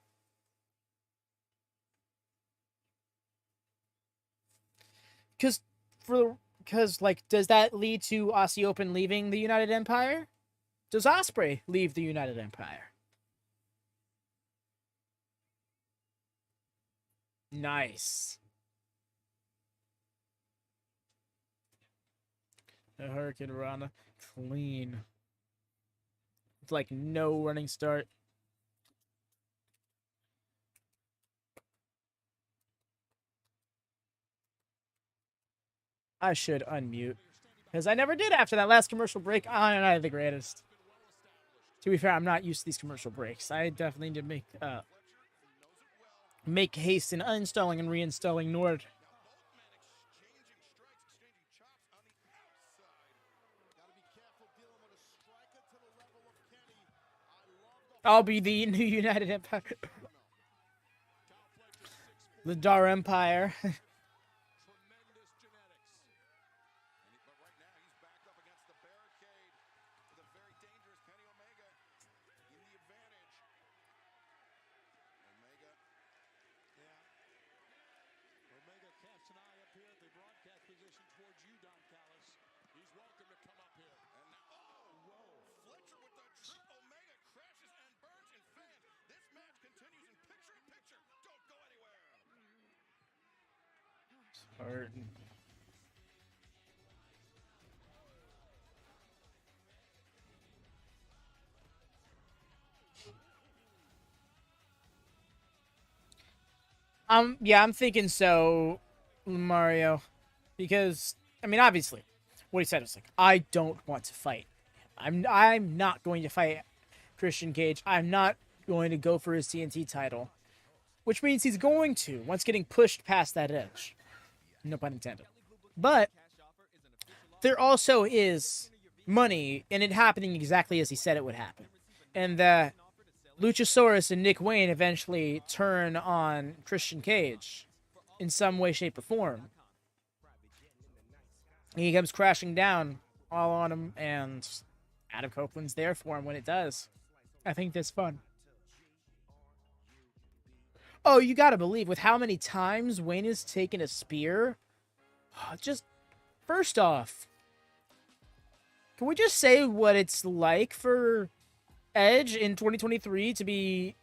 Because, like, does that lead to Aussie Open leaving the United Empire? Does Ospreay leave the United Empire? Nice. The Hurricane Rana. Clean. It's like no running start. I should unmute. Because I never did after that last commercial break. I'm not the greatest. To be fair, I'm not used to these commercial breaks. I definitely need to make haste in uninstalling and reinstalling Nord. I'll be the new United Empire. The Dar Empire. Yeah, I'm thinking so, Mario, because I mean, obviously, what he said was like, I don't want to fight. I'm not going to fight Christian Cage. I'm not going to go for his TNT title, which means he's going to once getting pushed past that edge. No pun intended. But there also is money in it happening exactly as he said it would happen, and that Luchasaurus and Nick Wayne eventually turn on Christian Cage in some way, shape, or form. He comes crashing down all on him, and Adam Copeland's there for him when it does. I think that's fun. Oh, you gotta believe, with how many times Wayne has taken a spear, just, first off, can we just say what it's like for Edge in 2023 to be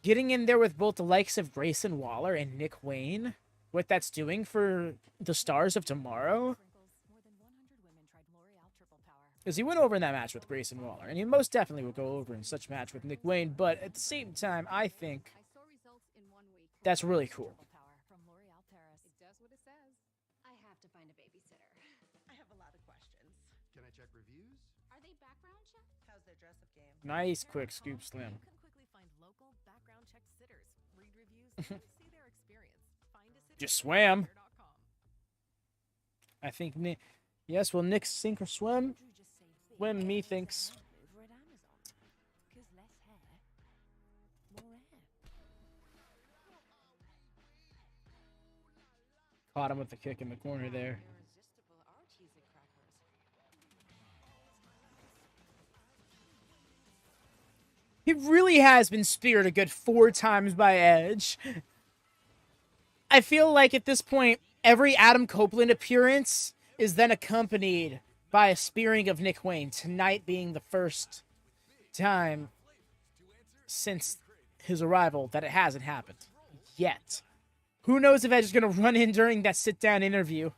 getting in there with both the likes of Grayson Waller and Nick Wayne? What that's doing for the stars of tomorrow? Because he went over in that match with Grayson Waller, and he most definitely would go over in such a match with Nick Wayne, but at the same time, I think that's really cool. I have to find a babysitter. I have a lot of questions. Can I check reviews? Are they background checked? How's their dress-up game? Nice quick scoop slam. You can quickly find local background check sitters, read reviews, and see their experience. Find a sitter Just swam. I think Nick. Yes, will Nick sink or swim? Swim, methinks. over at Amazon. Because less hair, more air. Caught him with the kick in the corner there. Irresistible are cheesy crackers. He really has been speared a good 4 times by Edge. I feel like at this point, every Adam Copeland appearance is then accompanied by a spearing of Nick Wayne, tonight being the first time since his arrival that it hasn't happened yet. Who knows if Edge is going to run in during that sit-down interview.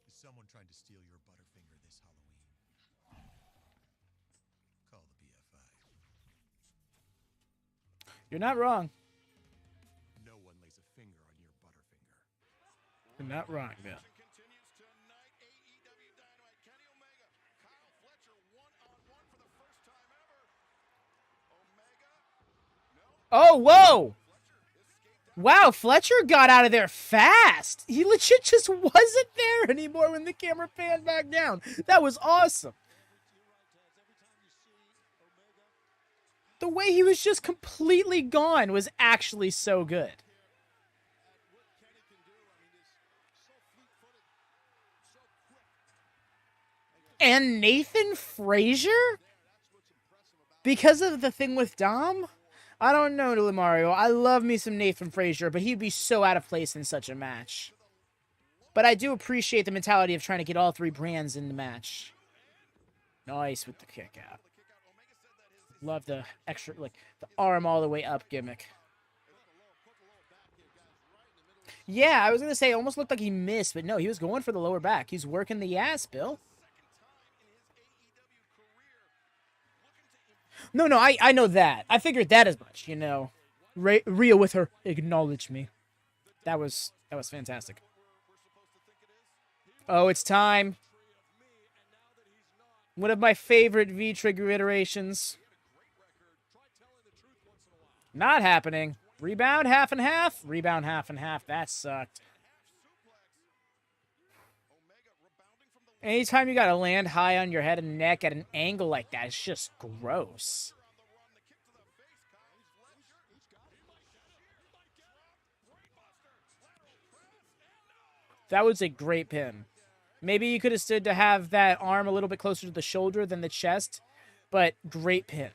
Is someone trying to steal your Butterfinger this Halloween? Call the You're not wrong. No one lays a finger on your butterfinger. You're not wrong, man. Continues tonight. AEW Dynamite. Kenny Omega. Kyle Fletcher one-on-one for the first time ever. Omega. No. Oh, whoa! Wow, Fletcher got out of there fast. He legit just wasn't there anymore when the camera panned back down. That was awesome. The way he was just completely gone was actually so good. And Nathan Frazier? Because of the thing with Dom? I don't know, Mario. I love me some Nathan Frazier, but he'd be so out of place in such a match. But I do appreciate the mentality of trying to get all three brands in the match. Nice with the kick out. Love the extra, like, the arm all the way up gimmick. Yeah, I was going to say, it almost looked like he missed, but no, he was going for the lower back. He's working the ass, Bill. No, I know that. I figured that as much, you know. Rhea with her acknowledge me. That was fantastic. Oh, it's time. One of my favorite V-Trigger iterations. Not happening. Rebound half and half. Rebound half and half. That sucked. Anytime you gotta land high on your head and neck at an angle like that, it's just gross. That was a great pin. Maybe you could have stood to have that arm a little bit closer to the shoulder than the chest, but great pin.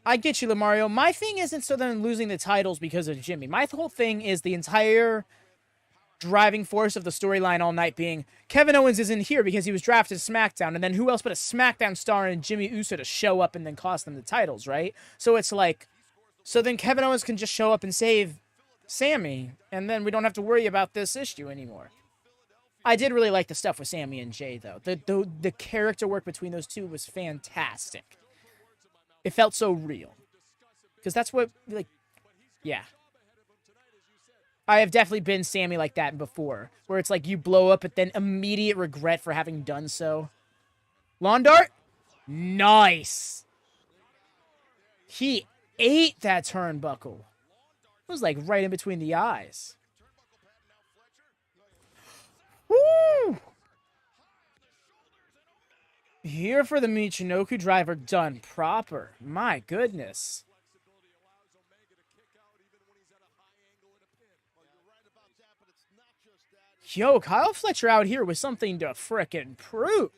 I get you, Lamario. My thing isn't so them losing the titles because of Jimmy. My whole thing is the entire driving force of the storyline all night being Kevin Owens isn't here because he was drafted to SmackDown, and then who else but a SmackDown star and Jimmy Uso to show up and then cost them the titles, right? So it's like, so then Kevin Owens can just show up and save Sammy, and then we don't have to worry about this issue anymore. I did really like the stuff with Sammy and Jay, though. The character work between those two was fantastic. It felt so real. Because that's what, like, yeah. I have definitely been Sammy like that before. Where it's like you blow up, but then immediate regret for having done so. Lawn dart? Nice. He ate that turnbuckle. It was like right in between the eyes. Woo! Here for the Michinoku driver done proper. My goodness. Yo, Kyle Fletcher out here with something to frickin' prove.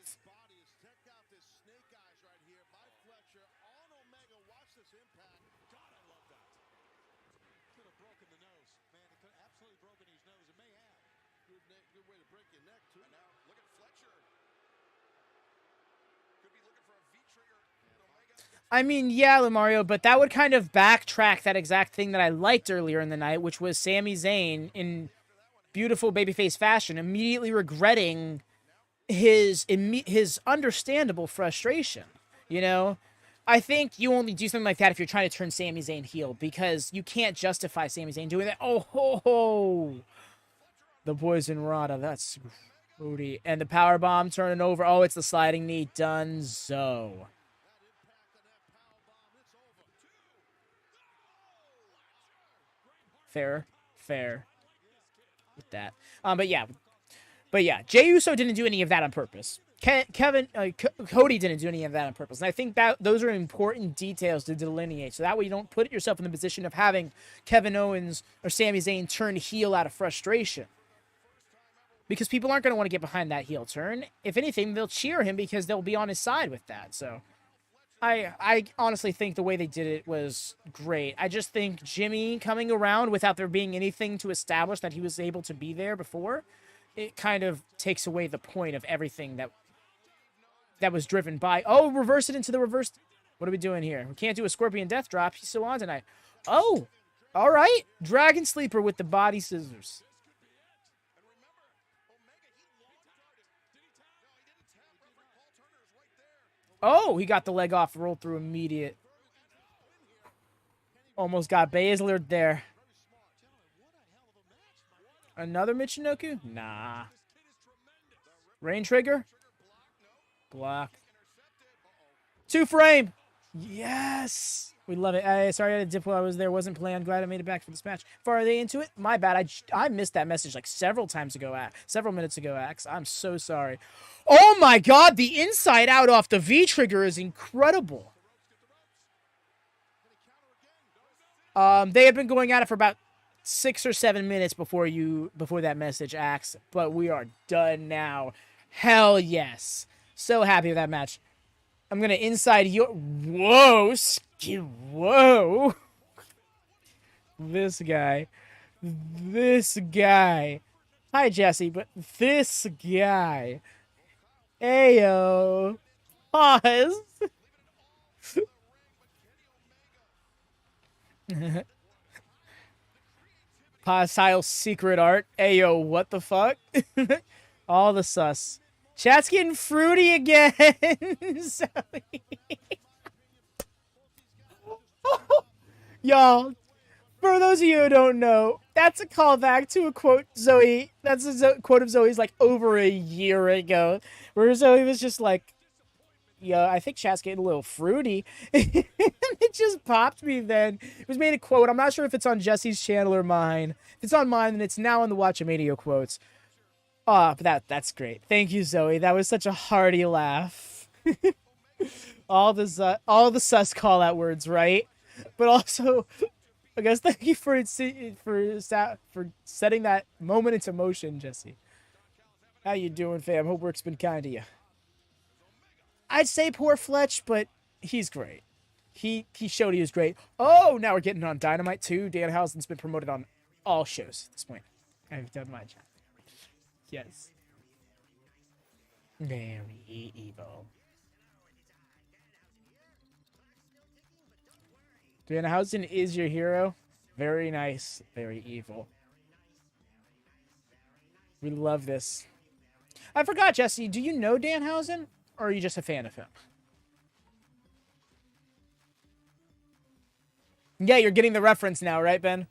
I mean, yeah, Lamario, but that would kind of backtrack that exact thing that I liked earlier in the night, which was Sami Zayn in beautiful babyface fashion, immediately regretting his understandable frustration. You know, I think you only do something like that if you're trying to turn Sami Zayn heel, because you can't justify Sami Zayn doing that. Oh ho ho! The Poison Rana, that's booty, and the power bomb turning over. Oh, it's the sliding knee. Dunzo. Fair. With that. But yeah, Jey Uso didn't do any of that on purpose. Cody didn't do any of that on purpose. And I think that those are important details to delineate. So that way you don't put yourself in the position of having Kevin Owens or Sami Zayn turn heel out of frustration. Because people aren't going to want to get behind that heel turn. If anything, they'll cheer him because they'll be on his side with that. So I honestly think the way they did it was great. I just think Jimmy coming around without there being anything to establish that he was able to be there before, it kind of takes away the point of everything that was driven by, oh, reverse it into the reverse. What are we doing here? We can't do a Scorpion Death Drop. He's still on tonight. Oh, all right. Dragon Sleeper with the body scissors. Oh, he got the leg off, rolled through immediate. Almost got Baszler there. Another Michinoku? Nah. Rain trigger? Block. 2-frame! Yes! We love it. Sorry I had to dip while I was there. Wasn't planned. Glad I made it back for this match. Far are they into it? My bad. I missed that message like several minutes ago, Axe. I'm so sorry. Oh my god! The inside out off the V trigger is incredible. They had been going at it for about 6 or 7 minutes before that message, Axe. But we are done now. Hell yes. So happy with that match. I'm gonna inside your... Whoa! Whoa! This guy. Hi, Jesse, but this guy. Ayo. Pause. Pause secret art. Ayo, what the fuck? All the sus. Chat's getting fruity again. Y'all, for those of you who don't know, that's a callback to a quote Zoe. That's a quote of Zoe's like over a year ago, where Zoe was just like, "Yo, I think chat's getting a little fruity." It just popped me then. It was made a quote. I'm not sure if it's on Jesse's channel or mine. If it's on mine, then it's now on the WatchaMania quotes. Oh, but that's great. Thank you, Zoe. That was such a hearty laugh. all the sus call out words, right? But also, I guess thank you for setting that moment into motion, Jesse. How you doing, fam? Hope work's been kind to you. I'd say poor Fletch, but he's great. He showed he was great. Oh, now we're getting on Dynamite too. Danhausen's been promoted on all shows at this point. I've done my job. Yes. Very evil. Danhausen is your hero. Very nice. Very evil. We love this. I forgot, Jesse. Do you know Danhausen? Or are you just a fan of him? Yeah, you're getting the reference now, right, Ben?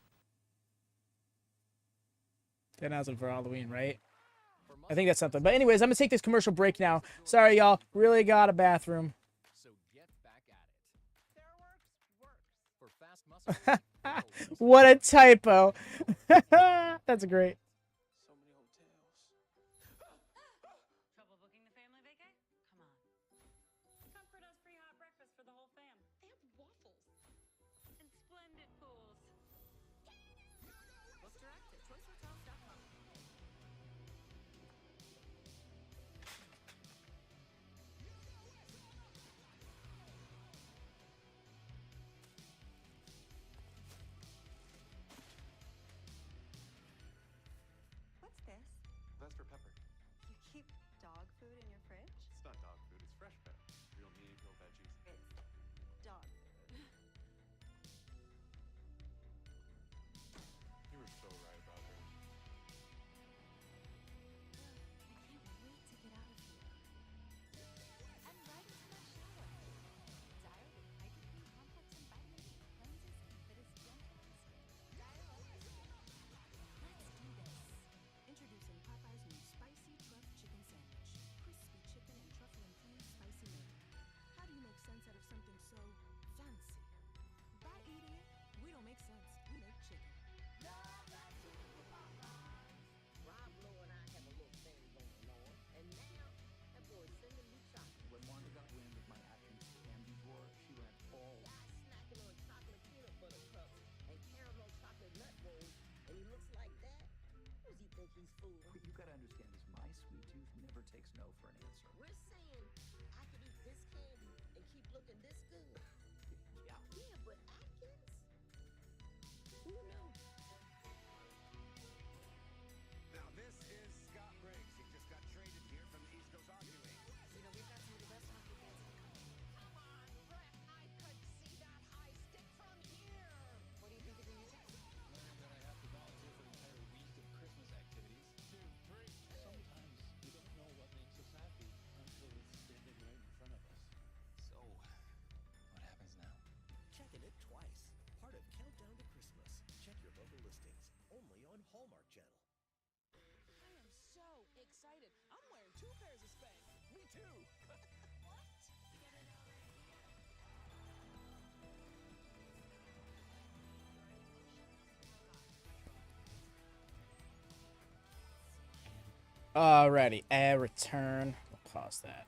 Danhausen for Halloween, right? I think that's something. But anyways, I'm going to take this commercial break now. Sorry, y'all. Really got a bathroom. So get back at it. What a typo. That's great. Trouble booking the family vacay? Come on. Comfort us free hot breakfast for the whole fam. And waffles. And splendid pools. Book direct at choicehotels.com. What's this? That's for Pepper. You keep dog food in your fridge? It's not dog food, it's fresh pepper. Real meat, real veggies. It's dog food. You were so right about her. I can't wait to get out of here. And right into my shower. Dial with hydrogen complex and vitamin D cleanses and fit as gentle as Dial up. Let's do this. Introducing Popeye's new spicy truffle chicken sandwich. Crispy chicken and truffle-infused spicy mayo. How do you make sense out of something so fancy? By eating it, we don't make sense, we make chicken. Rob Lowe and I have a little thing going on, and now that boy's sending me chocolate. When Wanda got wind of my Atkins candy drawer, she went all Guy's snacking on chocolate peanut butter cups and caramel chocolate nut rolls, and he looks like that. Who does he think he's fooling? What you gotta understand is my sweet tooth never takes no for an answer. We're saying I could eat this candy and keep looking this good. Yeah. Yeah, but Atkins? Who knew? Now this is Scott Briggs. He just got traded here from the East Coast Hockey League. You know, we've got some of the best hockey fans in the country. Come on, Brett. I could see that high stick from here. What do you think of the new team? Learning that I have to volunteer for an entire week of Christmas activities. 2, 3. Sometimes we don't know what makes us happy until it's standing right in front of us. Alrighty, a return. We'll pause that.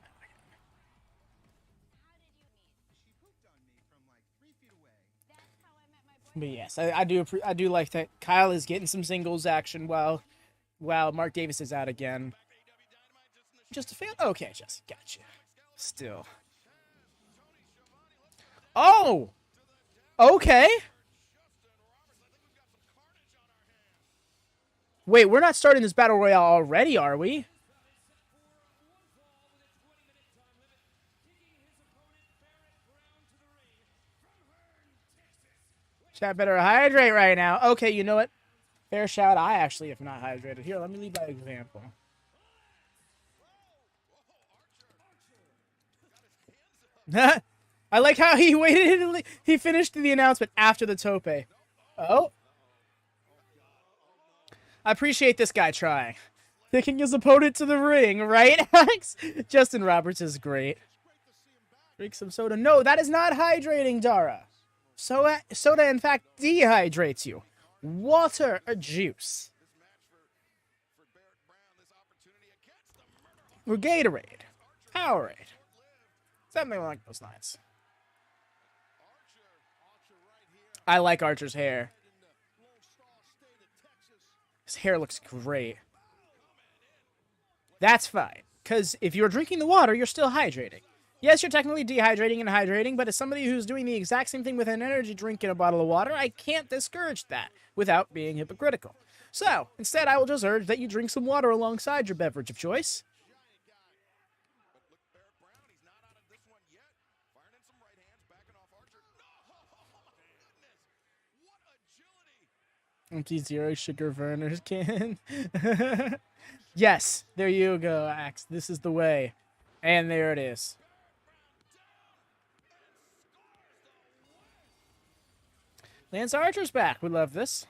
But yes, I do like that Kyle is getting some singles action while Mark Davis is out again. Just a fan? Okay, Jesse, gotcha. Still. Oh! Okay. Wait, we're not starting this battle royale already, are we? Chat better hydrate right now. Okay, you know what? Fair shout. I actually have not hydrated. Here, let me lead by example. I like how he waited. He finished the announcement after the tope. Oh. I appreciate this guy trying. Taking his opponent to the ring, right, Alex? Justin Roberts is great. Drink some soda. No, that is not hydrating, Dara. Soda, in fact, dehydrates you. Water or juice. Or Gatorade. Powerade. Something like those lines. I like Archer's hair. His hair looks great. That's fine. Because if you're drinking the water, you're still hydrating. Yes, you're technically dehydrating and hydrating, but as somebody who's doing the exact same thing with an energy drink and a bottle of water, I can't discourage that without being hypocritical. So, instead, I will just urge that you drink some water alongside your beverage of choice. Empty zero sugar Verner's can. Yes, there you go, Axe. This is the way. And there it is. Lance Archer's back. We love this.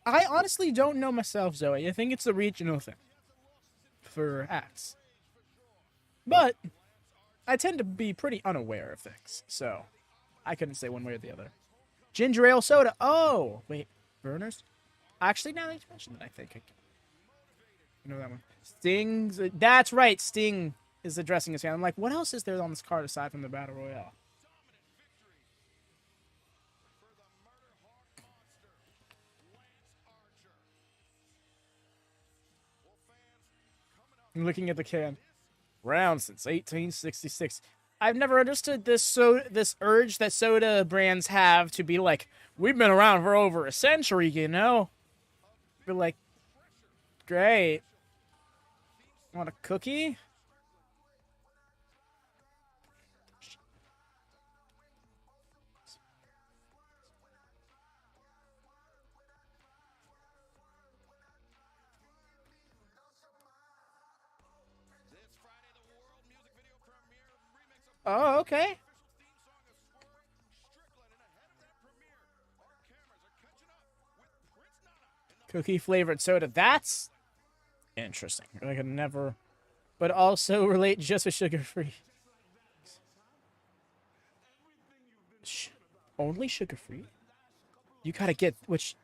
I honestly don't know myself, Zoe. I think it's the regional thing for Axe. But I tend to be pretty unaware of things, so I couldn't say one way or the other. Ginger ale soda. Oh, wait. Burners? Actually, now that you mentioned it, I think I know that one. Sting's. That's right. Sting is addressing his hand. I'm like, what else is there on this card aside from the Battle Royale? I'm looking at the can. Around since 1866. I've never understood this urge that soda brands have to be like, we've been around for over a century, you know? We're like, great. Want a cookie? Oh, okay. Cookie flavored soda. That's interesting. I could never, but also relate just with sugar free. Only sugar free. You gotta get what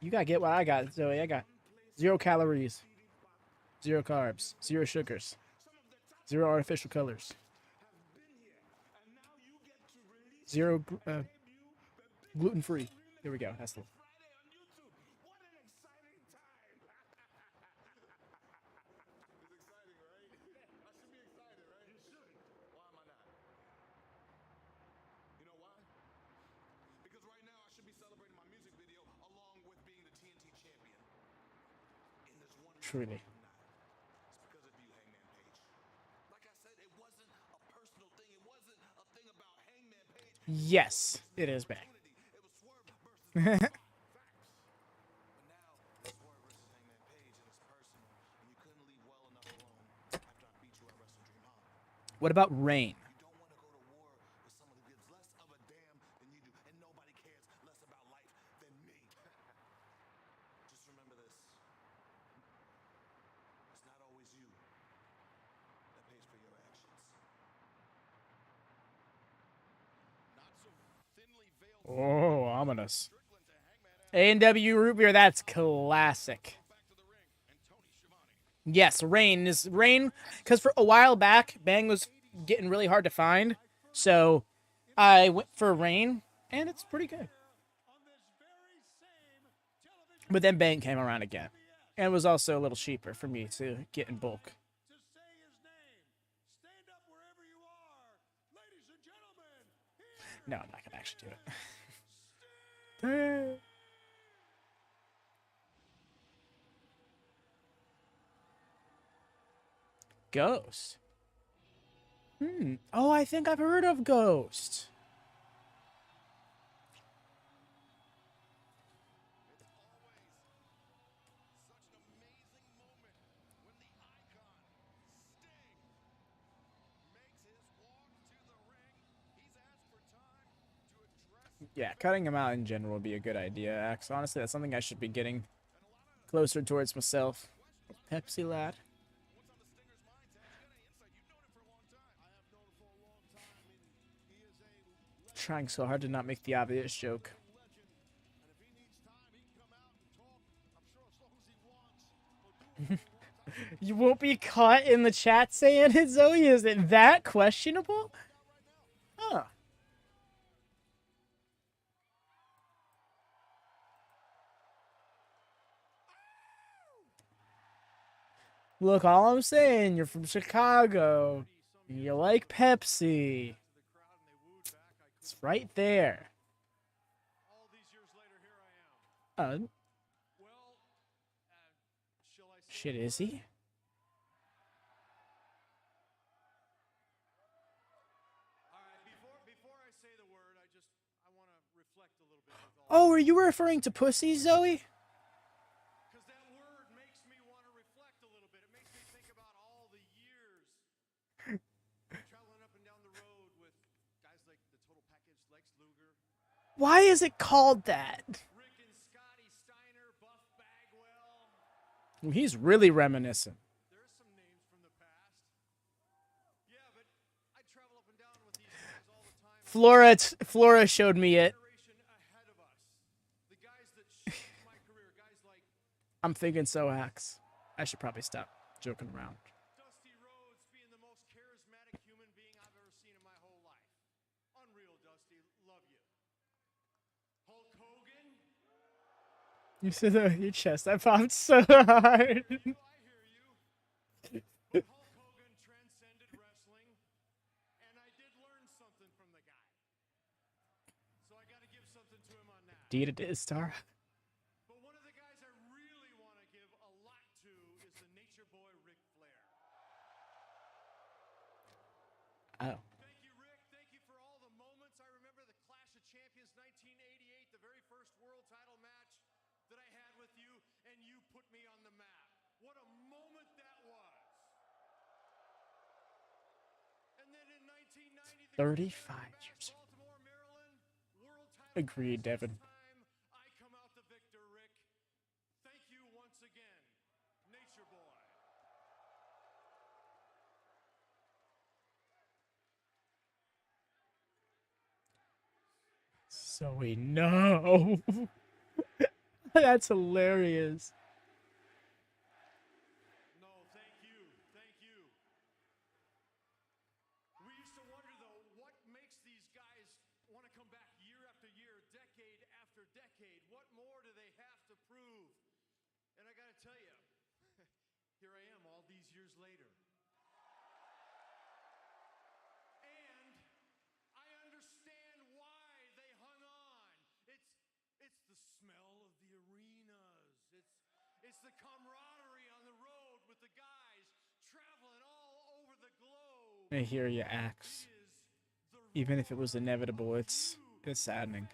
I got, Zoe. I got 0 calories, 0 carbs, 0 sugars, 0 artificial colors. 0 gluten-free. There we go. That's the one. Truly. Yes, it is back. What about Rain? Oh, ominous. A&W root beer, that's classic. Yes, Rain is Rain, because for a while back, Bang was getting really hard to find, so I went for Rain, and it's pretty good. But then Bang came around again, and it was also a little cheaper for me to get in bulk. No, I'm not gonna actually do it. Ghost. Oh, I think I've heard of Ghost. Yeah, cutting him out in general would be a good idea, Axe. Honestly, that's something I should be getting closer towards myself. Pepsi lad. Trying so hard to not make the obvious joke. You won't be caught in the chat saying it, Zoe? Is it that questionable? Huh. Look, all I'm saying, you're from Chicago. You like Pepsi. It's right there. Shit, is he? Oh, are you referring to pussy, Zoe? Because that word makes me want to reflect a little bit. It makes me think about all the years traveling up and down the road with guys like the Total Package, Lex Luger. Why is it called that? Rick and Scotty Steiner, Buff Bagwell. He's really reminiscent. There's some names from the past. Yeah, but I travel up and down with these guys all the time. Flora showed me it. I'm thinking so, Axe. I should probably stop joking around. Dusty Rhodes being the most charismatic human being I've ever seen in my whole life. Unreal, Dusty. Love you. Hulk Hogan. You said that with your chest. I popped so hard. I hear you. But Hulk Hogan transcended wrestling, and I did learn something from the guy. So I got to give something to him on that. Indeed it is, Star. Oh. Thank you, Rick. Thank you for all the moments. I remember the Clash of Champions 1988, the very first world title match that I had with you, and you put me on the map. What a moment that was. And then in 1990, 35 years. Baltimore, Maryland, world title. Agreed, Devin. I come out the victor, Rick. Thank you once again, Nature Boy. Zoe, no. That's hilarious. No, thank you. Thank you. We used to wonder, though, what makes these guys want to come back year after year, decade after decade? What more do they have to prove? And I got to tell you, here I am all these years later. And I understand why they hung on. It's the smell of the arenas. It's the camaraderie on the road with the guys traveling all over the globe. I hear you, Axe. Even if it was inevitable, it's saddening.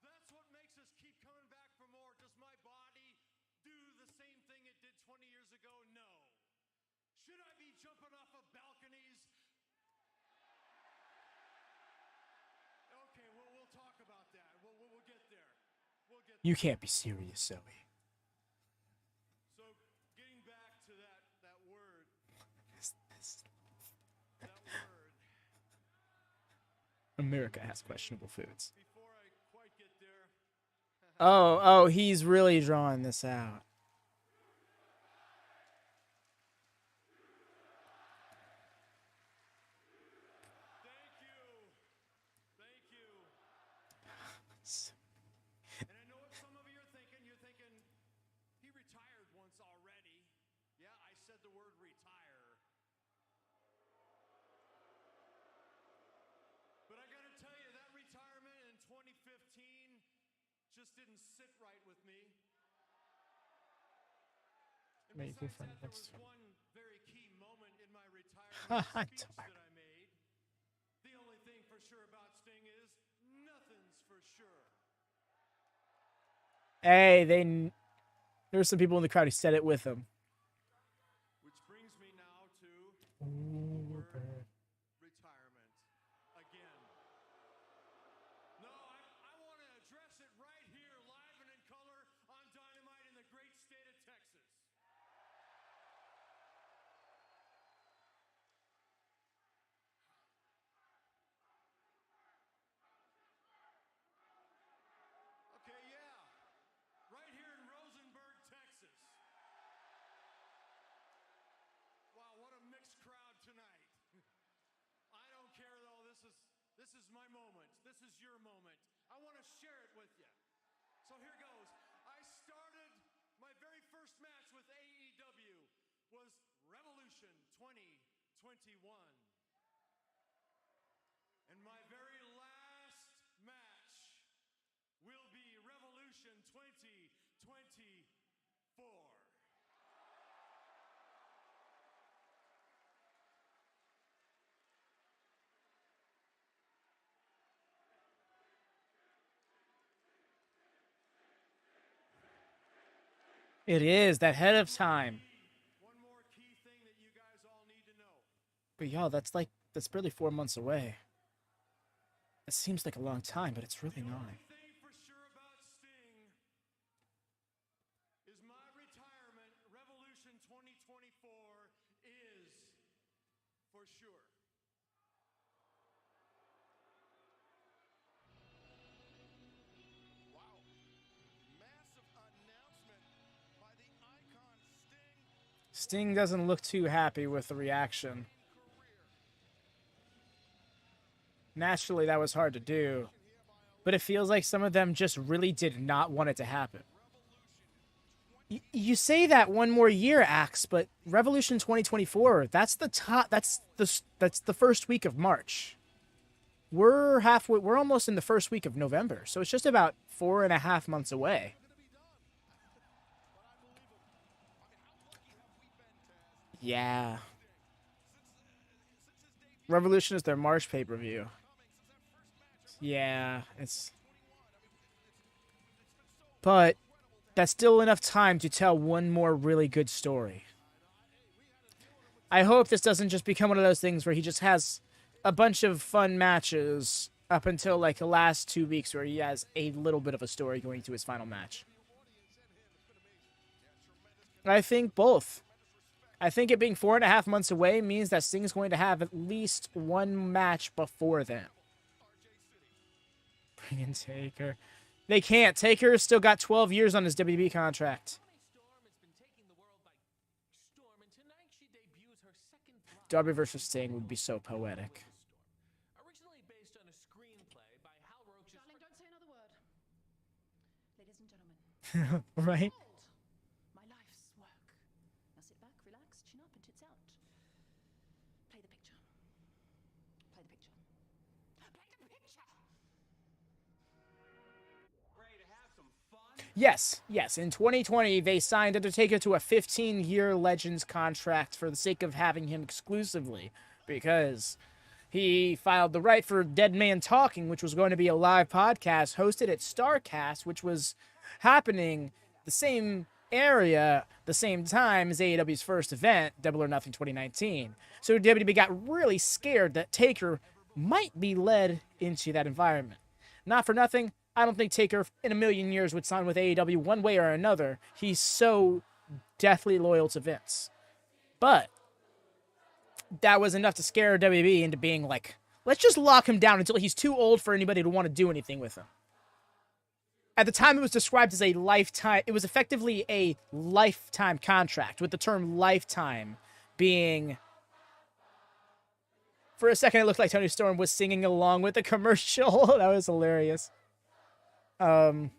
That's what makes us keep coming back for more. Does my body do the same thing it did 20 years ago? No. Should I be jumping off of balconies? Okay, well, we'll talk about that. We'll get there. You can't be serious, Zoe. So, getting back to that word. America has questionable foods. Before I quite get there, Oh, he's really drawing this out. thank you. And I know what some of you are thinking. You're thinking, he retired once already. Yeah, I said the word retire. But I gotta tell you, that retirement in 2015 just didn't sit right with me. And Maybe besides from that, there next was one. one very key moment in my retirement I'm speech tired. that I made. The only thing for sure about Sting is nothing's for sure. Hey, there's some people in the crowd who said it with him. Which brings me now to the word retirement again. No, I want to address it right here, live and in color on Dynamite in the great state of Texas. Okay, yeah. Right here in Rosenberg, Texas. Wow, what a mixed crowd tonight. I don't care though. This is my moment. This is your moment. I want to share it with you. So here goes. I started my very first match with AEW was Revolution 2021. And my very last match will be Revolution 2024. It is that head of time. One more key thing that you guys all need to know. But y'all, that's barely 4 months away. It seems like a long time, but it's really The not. only thing for sure about Sting is my retirement, Revolution 2024, is for sure. Wow. Massive announcement by the icon Sting. Sting doesn't look too happy with the reaction. Naturally, that was hard to do. But it feels like some of them just really did not want it to happen. You say that one more year, Axe, but Revolution 2024, that's the top. That's the first week of March. We're halfway. We're almost in the first week of November, so it's just about 4.5 months away. Yeah. Revolution is their March pay-per-view. Yeah, but that's still enough time to tell one more really good story. I hope this doesn't just become one of those things where he just has a bunch of fun matches up until like the last 2 weeks where he has a little bit of a story going to his final match. I think both. I think it being 4.5 months away means that Sting's going to have at least one match before then. Bring in Taker. They can't. Taker's still got 12 years on his WWE contract. Darby versus Sting would be so poetic. Originally based on a screenplay by Hal Roach's. Darling, don't say another word. Ladies and gentlemen. Right? My life's work. Now sit back, relax, chin up, and tits out. Play the picture. Play the picture. Play the picture! Ready to have some fun? Yes. In 2020, they signed Undertaker to a 15-year Legends contract for the sake of having him exclusively, because he filed the right for Dead Man Talking, which was going to be a live podcast hosted at StarCast, which was happening the same area, the same time as AEW's first event, Double or Nothing 2019. So WWE got really scared that Taker might be led into that environment. Not for nothing, I don't think Taker in a million years would sign with AEW one way or another. He's so deathly loyal to Vince. But that was enough to scare WWE into being like, let's just lock him down until he's too old for anybody to want to do anything with him. At the time, it was described as a lifetime. It was effectively a lifetime contract, with the term lifetime being... For a second, it looked like Tony Storm was singing along with the commercial. That was hilarious. But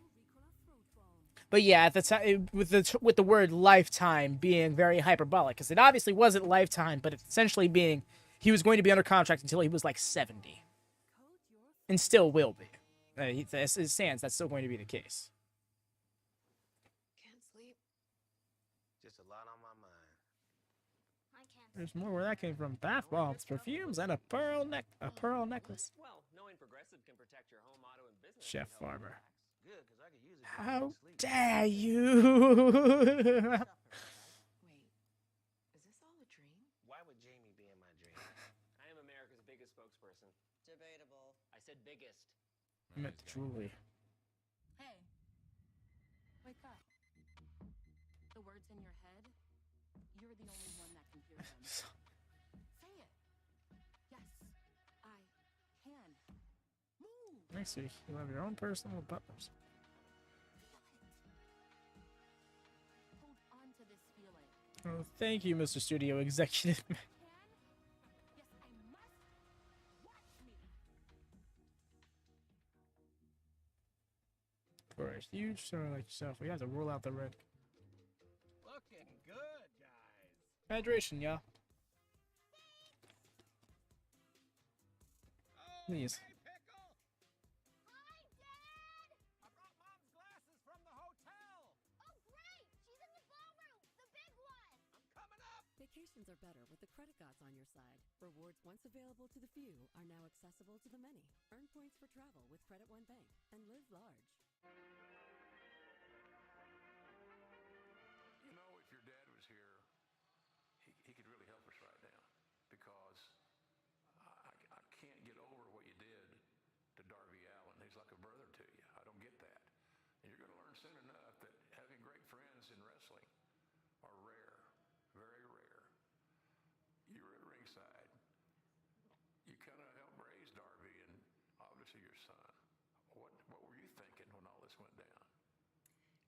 yeah, at the time, with the word lifetime being very hyperbolic, because it obviously wasn't lifetime, but it's essentially being he was going to be under contract until he was like 70, and still will be. As it stands, that's still going to be the case. Can't sleep. Just a lot on my mind. I can't. There's more where that came from. Bath bombs, perfumes, and a pearl necklace. Well, knowing Progressive can protect your home, auto, and business. Chef Farmer. Good, because I could use it. How dare you? Wait, is this all a dream? Why would Jamie be in my dream? I am America's biggest spokesperson. Debatable. I said biggest. I meant truly. Hey, wake up. The words in your head, you're the only one that can hear them. Say it. Yes, I can. Move. I see. You have your own personal buttons. Hold on to this feeling. Oh, thank you, Mr. Studio Executive. Yes, I must. Watch me. For a huge star like yourself, we have to roll out the red. Looking good, guys. Hydration, y'all. Please. Hey, Pickle. Hi, Dad. I brought Mom's glasses from the hotel. Oh, great. She's in the ballroom, the big one. I'm coming up. Vacations are better with the credit gods on your side. Rewards once available to the few are now accessible to the many. Earn points for travel with Credit One Bank and live large. You know, if your dad was here, he could really help us right now, because I can't get over what you did to Darby Allin. He's like a brother to you. I don't get that. And you're going to learn soon enough that having great friends in wrestling are rare, very rare. You were at ringside. You kind of helped raise Darby and obviously your son. What were you thinking when all this went down?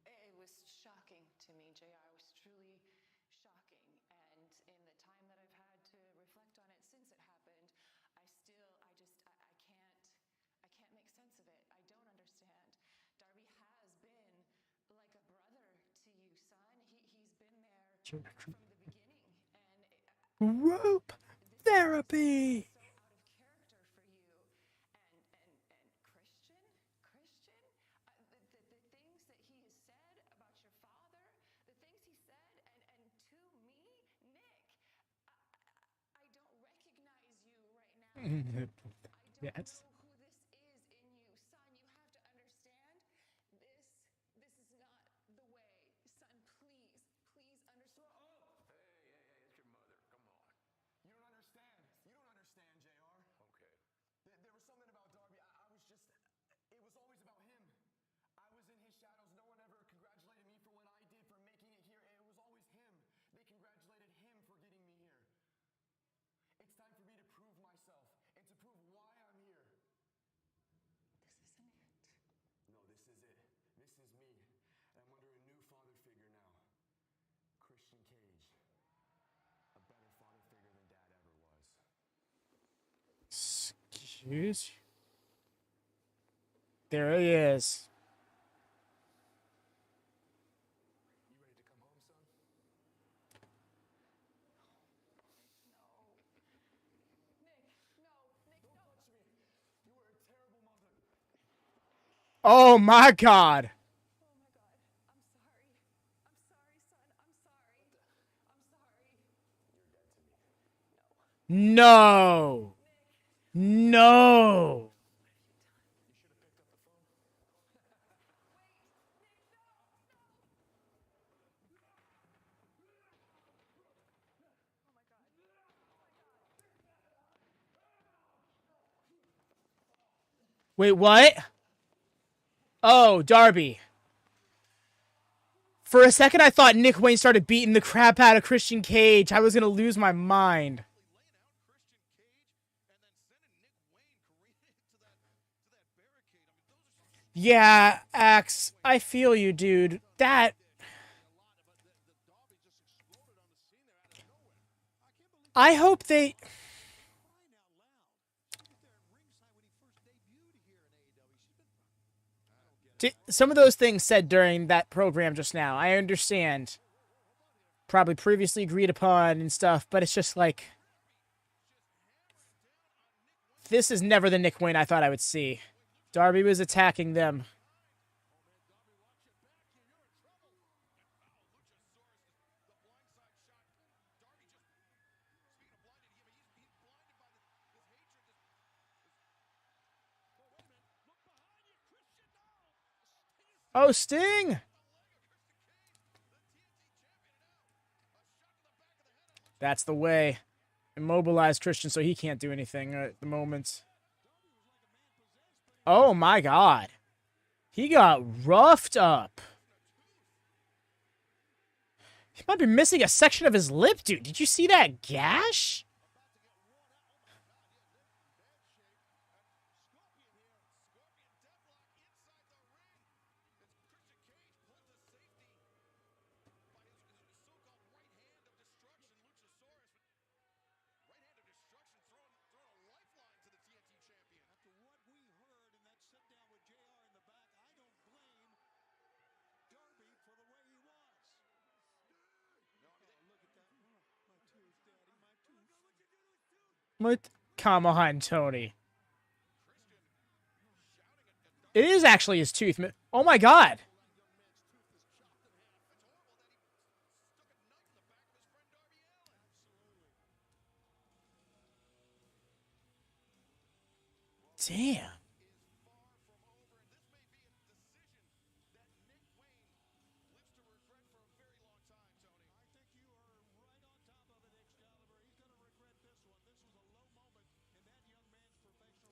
It was shocking to me, JR. It was truly shocking. And in the time that I've had to reflect on it since it happened, I can't make sense of it. I don't understand. Darby has been like a brother to you, son. He's been there from the beginning. And Rope therapy. Yes. Excuse you. There he is. You ready to come home, son? Oh my God. No. No. Wait, what? Oh, Darby. For a second, I thought Nick Wayne started beating the crap out of Christian Cage. I was going to lose my mind. Yeah, Axe, I feel you, dude. That... I hope they... Some of those things said during that program just now, I understand. Probably previously agreed upon and stuff, but it's just like... This is never the Nick Wayne I thought I would see. Darby was attacking them. Oh, Sting! That's the way. Immobilize Christian so he can't do anything at the moment. Oh my god. He got roughed up. He might be missing a section of his lip, dude. Did you see that gash? What? Come on, Tony. It is actually his tooth. Oh my god. Damn.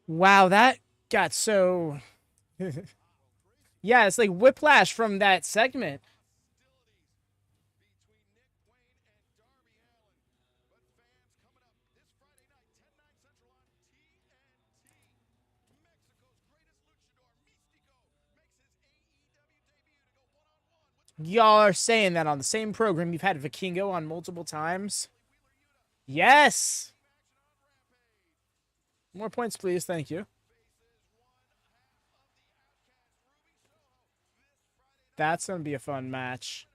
Wow, that got so... Yeah, it's like whiplash from that segment. Y'all are saying that on the same program you've had Vikingo on multiple times. Yes! More points, please. Thank you. That's going to be a fun match.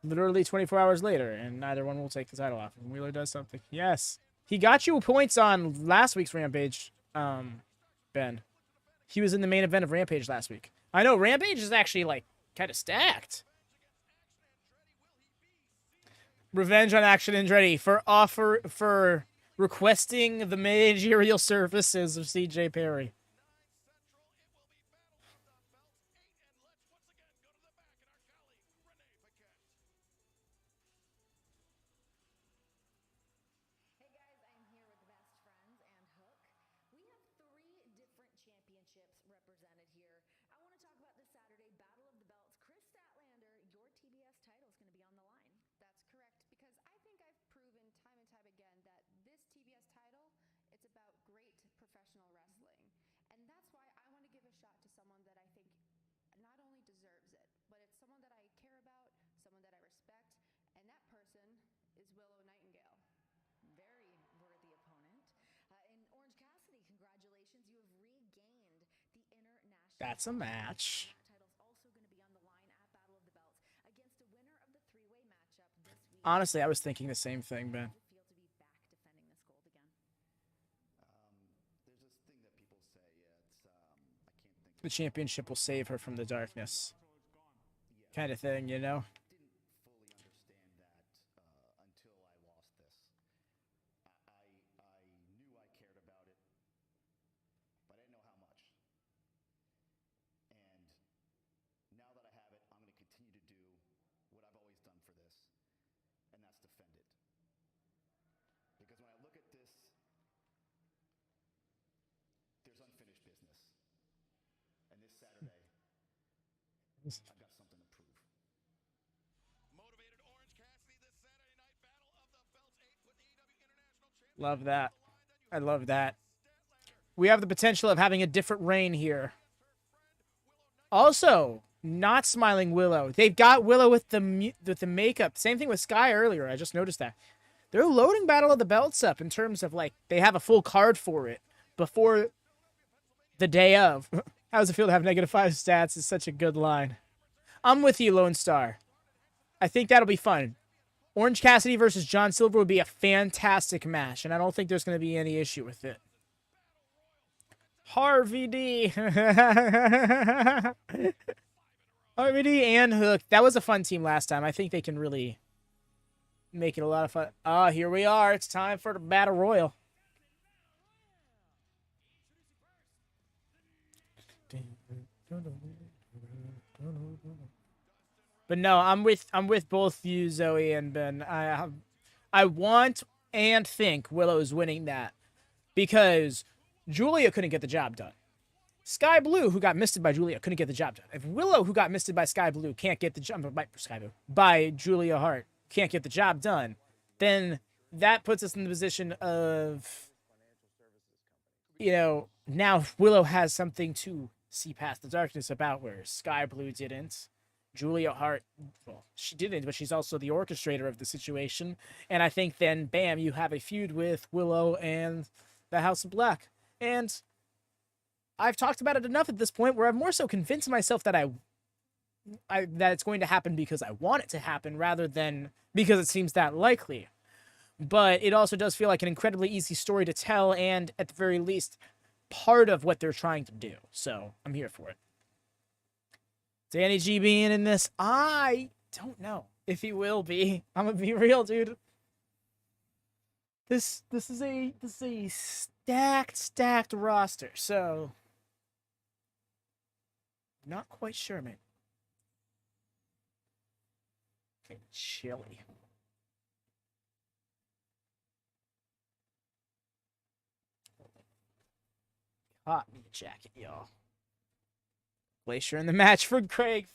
Literally 24 hours later, and neither one will take the title off. And Wheeler does something. Yes. He got you points on last week's Rampage, Ben. He was in the main event of Rampage last week. I know, Rampage is actually, like, kind of stacked. Revenge on Action Andretti for requesting the managerial services of CJ Perry. That's a match. Honestly, I was thinking the same thing, Ben. The championship will save her from the darkness. Kind of thing, you know? I've got something to prove. Love that. I love that. We have the potential of having a different reign here. Also, not smiling Willow. They've got Willow with the makeup. Same thing with Sky earlier. I just noticed that. They're loading Battle of the Belts up in terms of, like, they have a full card for it before the day of. How does it feel to have -5 stats is such a good line. I'm with you, Lone Star. I think that'll be fun. Orange Cassidy versus John Silver would be a fantastic match, and I don't think there's going to be any issue with it. Harvey D. Harvey D and Hook. That was a fun team last time. I think they can really make it a lot of fun. Ah, here we are. It's time for the Battle Royal. But no, I'm with both you, Zoe and Ben. I want and think Willow's winning that because Julia couldn't get the job done. Sky Blue, who got misted by Julia, couldn't get the job done. If Willow, who got misted by Sky Blue, can't get the job by Julia Hart, can't get the job done, then that puts us in the position of, you know, now Willow has something to see past the darkness about, where Sky Blue didn't. Julia Hart, well, she didn't, but she's also the orchestrator of the situation. And I think then, bam, you have a feud with Willow and the House of Black. And I've talked about it enough at this point where I've more so convinced myself that that it's going to happen because I want it to happen rather than because it seems that likely. But it also does feel like an incredibly easy story to tell, and at the very least, part of what they're trying to do. So I'm here for it. Danny G being in this, I don't know if he will be. I'm gonna be real, dude. This is a stacked roster, so not quite sure, man. Okay, chilly. Caught me a jacket, y'all. Glacier in the match for Craig.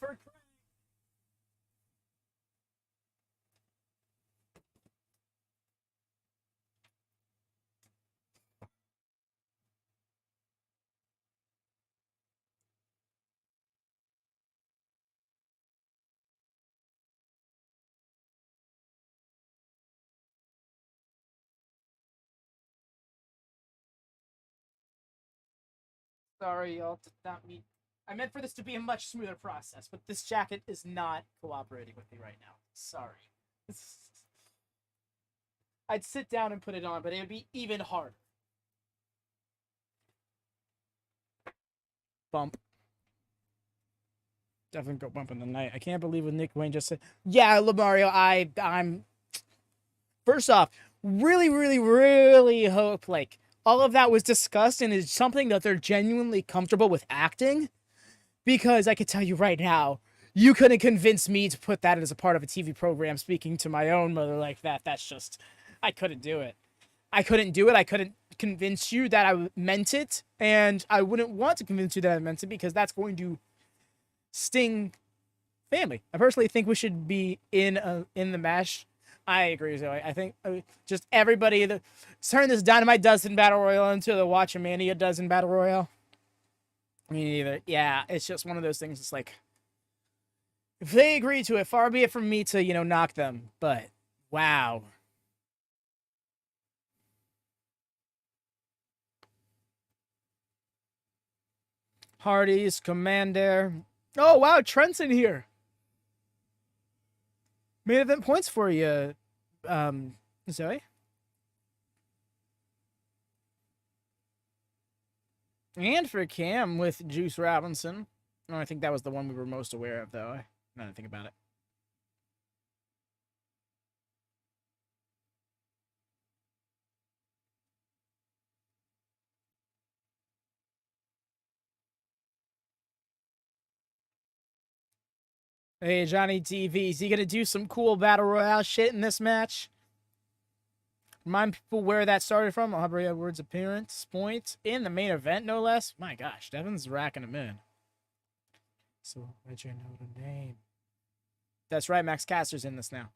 Sorry, y'all. Did not mean. I meant for this to be a much smoother process, but this jacket is not cooperating with me right now. Sorry. I'd sit down and put it on, but it would be even harder. Bump. Definitely go bump in the night. I can't believe what Nick Wayne just said. Yeah, Lamario, I'm... First off, really hope, like, all of that was discussed and is something that they're genuinely comfortable with acting. Because I could tell you right now, you couldn't convince me to put that as a part of a TV program speaking to my own mother like that. That's just, I couldn't do it. I couldn't do it. I couldn't convince you that I meant it. And I wouldn't want to convince you that I meant it because that's going to sting family. I personally think we should be in the match. I agree, Zoe. I think just everybody, turn this Dynamite Dozen Battle Royale into the WatchaMania Dozen Battle Royale. Me neither. Yeah, it's just one of those things. It's like, if they agree to it, far be it from me to, you know, knock them. But, wow. Hardy's, Commander. Oh, wow, Trent's in here. Main event points for you, Zoe. And for Cam with Juice Robinson. Oh, I think that was the one we were most aware of, though. Now that I think about it. Hey, Johnny TV, is he going to do some cool Battle Royale shit in this match? Remind people where that started from. Aubrey Edwards' appearance point in the main event, no less. My gosh, Devin's racking him in. So, let you know the name. That's right, Max Caster's in this now.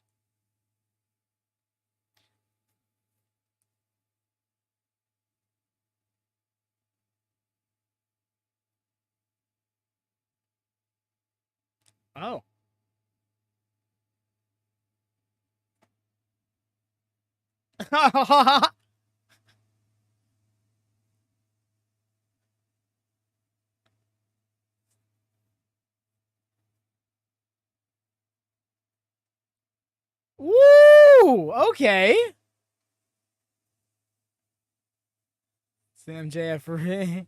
Oh. Woo! Okay. Sam Jeffrey.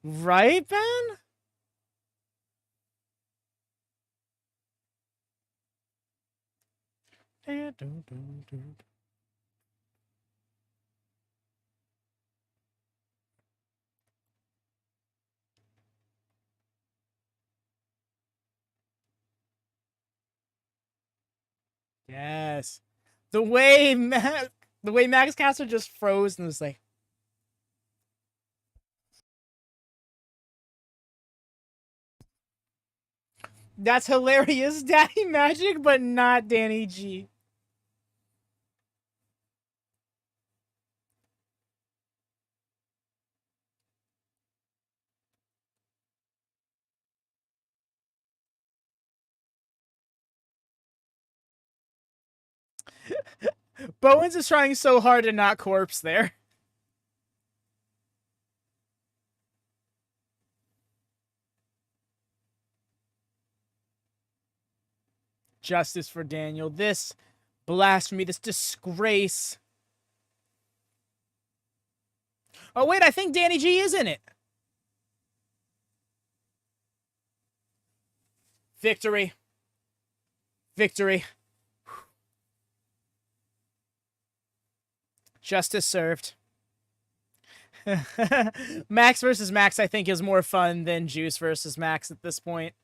Right, Ben? Yes. The way Max Caster just froze and was like, that's hilarious, Daddy Magic, but not Danny G. Bowens is trying so hard to not corpse there. Justice for Daniel. This blasphemy, this disgrace. Oh, wait, I think Danny G is in it. Victory. Victory. Justice served. Max versus Max, I think, is more fun than Juice versus Max at this point.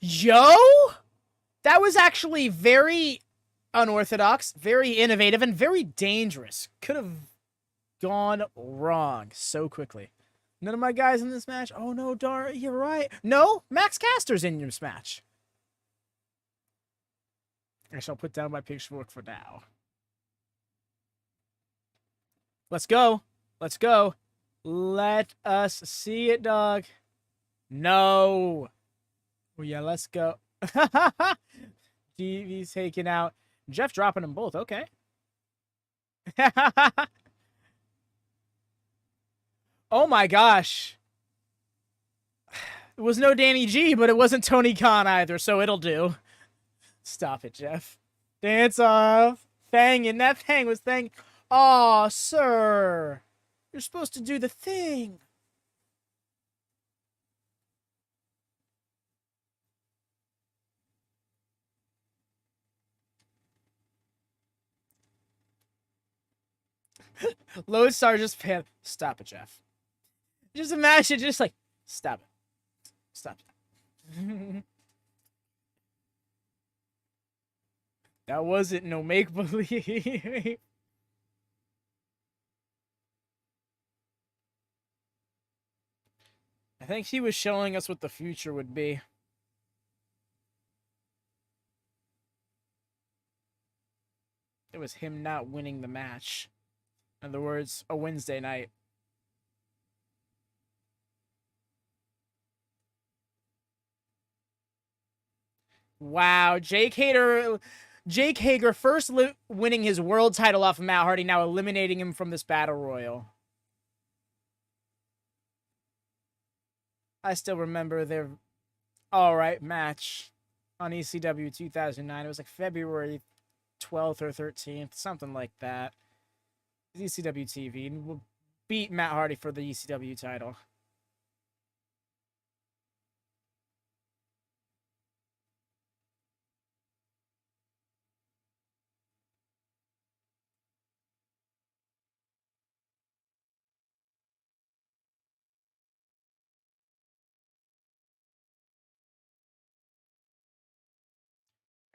Yo? That was actually very unorthodox, very innovative, and very dangerous. Could have gone wrong so quickly. None of my guys in this match. Oh, no, Dar, you're right. No, Max Caster's in this match. I shall put down my pitchfork for now. Let's go. Let's go. Let us see it, dog. No. Oh, yeah, let's go. DV's taken out. Jeff dropping them both. Okay. Oh, my gosh. It was no Danny G, but it wasn't Tony Khan either, so it'll do. Stop it, Jeff. Dance off. Thang, and that thing was thang. Aw, sir. You're supposed to do the thing. Lodestar just pan. Stop it, Jeff. Just imagine, just like, stop it. Stop it. That wasn't no make-believe. I think he was showing us what the future would be. It was him not winning the match. In other words, a Wednesday night. Wow, Jake Hager first winning his world title off of Matt Hardy, now eliminating him from this battle royal. I still remember their alright match on ECW 2009. It was like February 12th or 13th, something like that. ECW TV, and we'll beat Matt Hardy for the ECW title.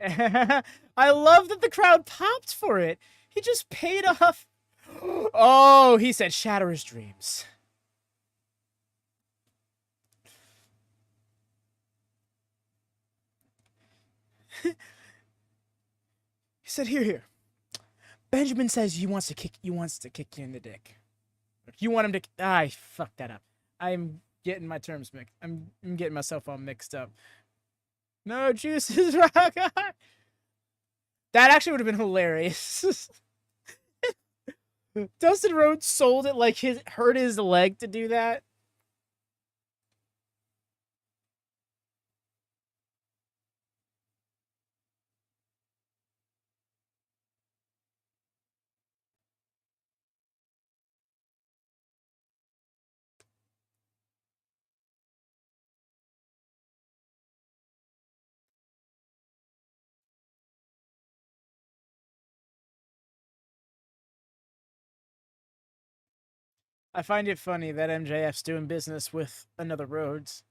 I love that the crowd popped for it. He just paid off. Oh, he said shatter his dreams. He said, here. Benjamin says he wants to kick you in the dick. You want him to... I fucked that up. I'm getting my terms mixed. I'm getting myself all mixed up. No juices, rock on. That actually would have been hilarious. Dustin Rhodes sold it like hurt his leg to do that. I find it funny that MJF's doing business with another Rhodes.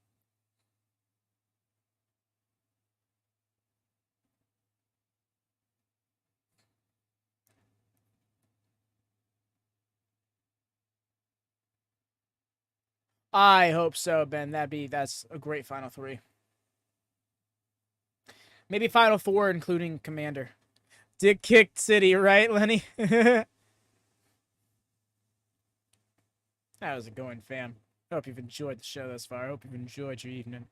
I hope so, Ben. That's a great Final 3. Maybe Final 4, including Commander. Dick kicked City, right, Lenny? How's it going, fam? Hope you've enjoyed the show thus far. I hope you've enjoyed your evening.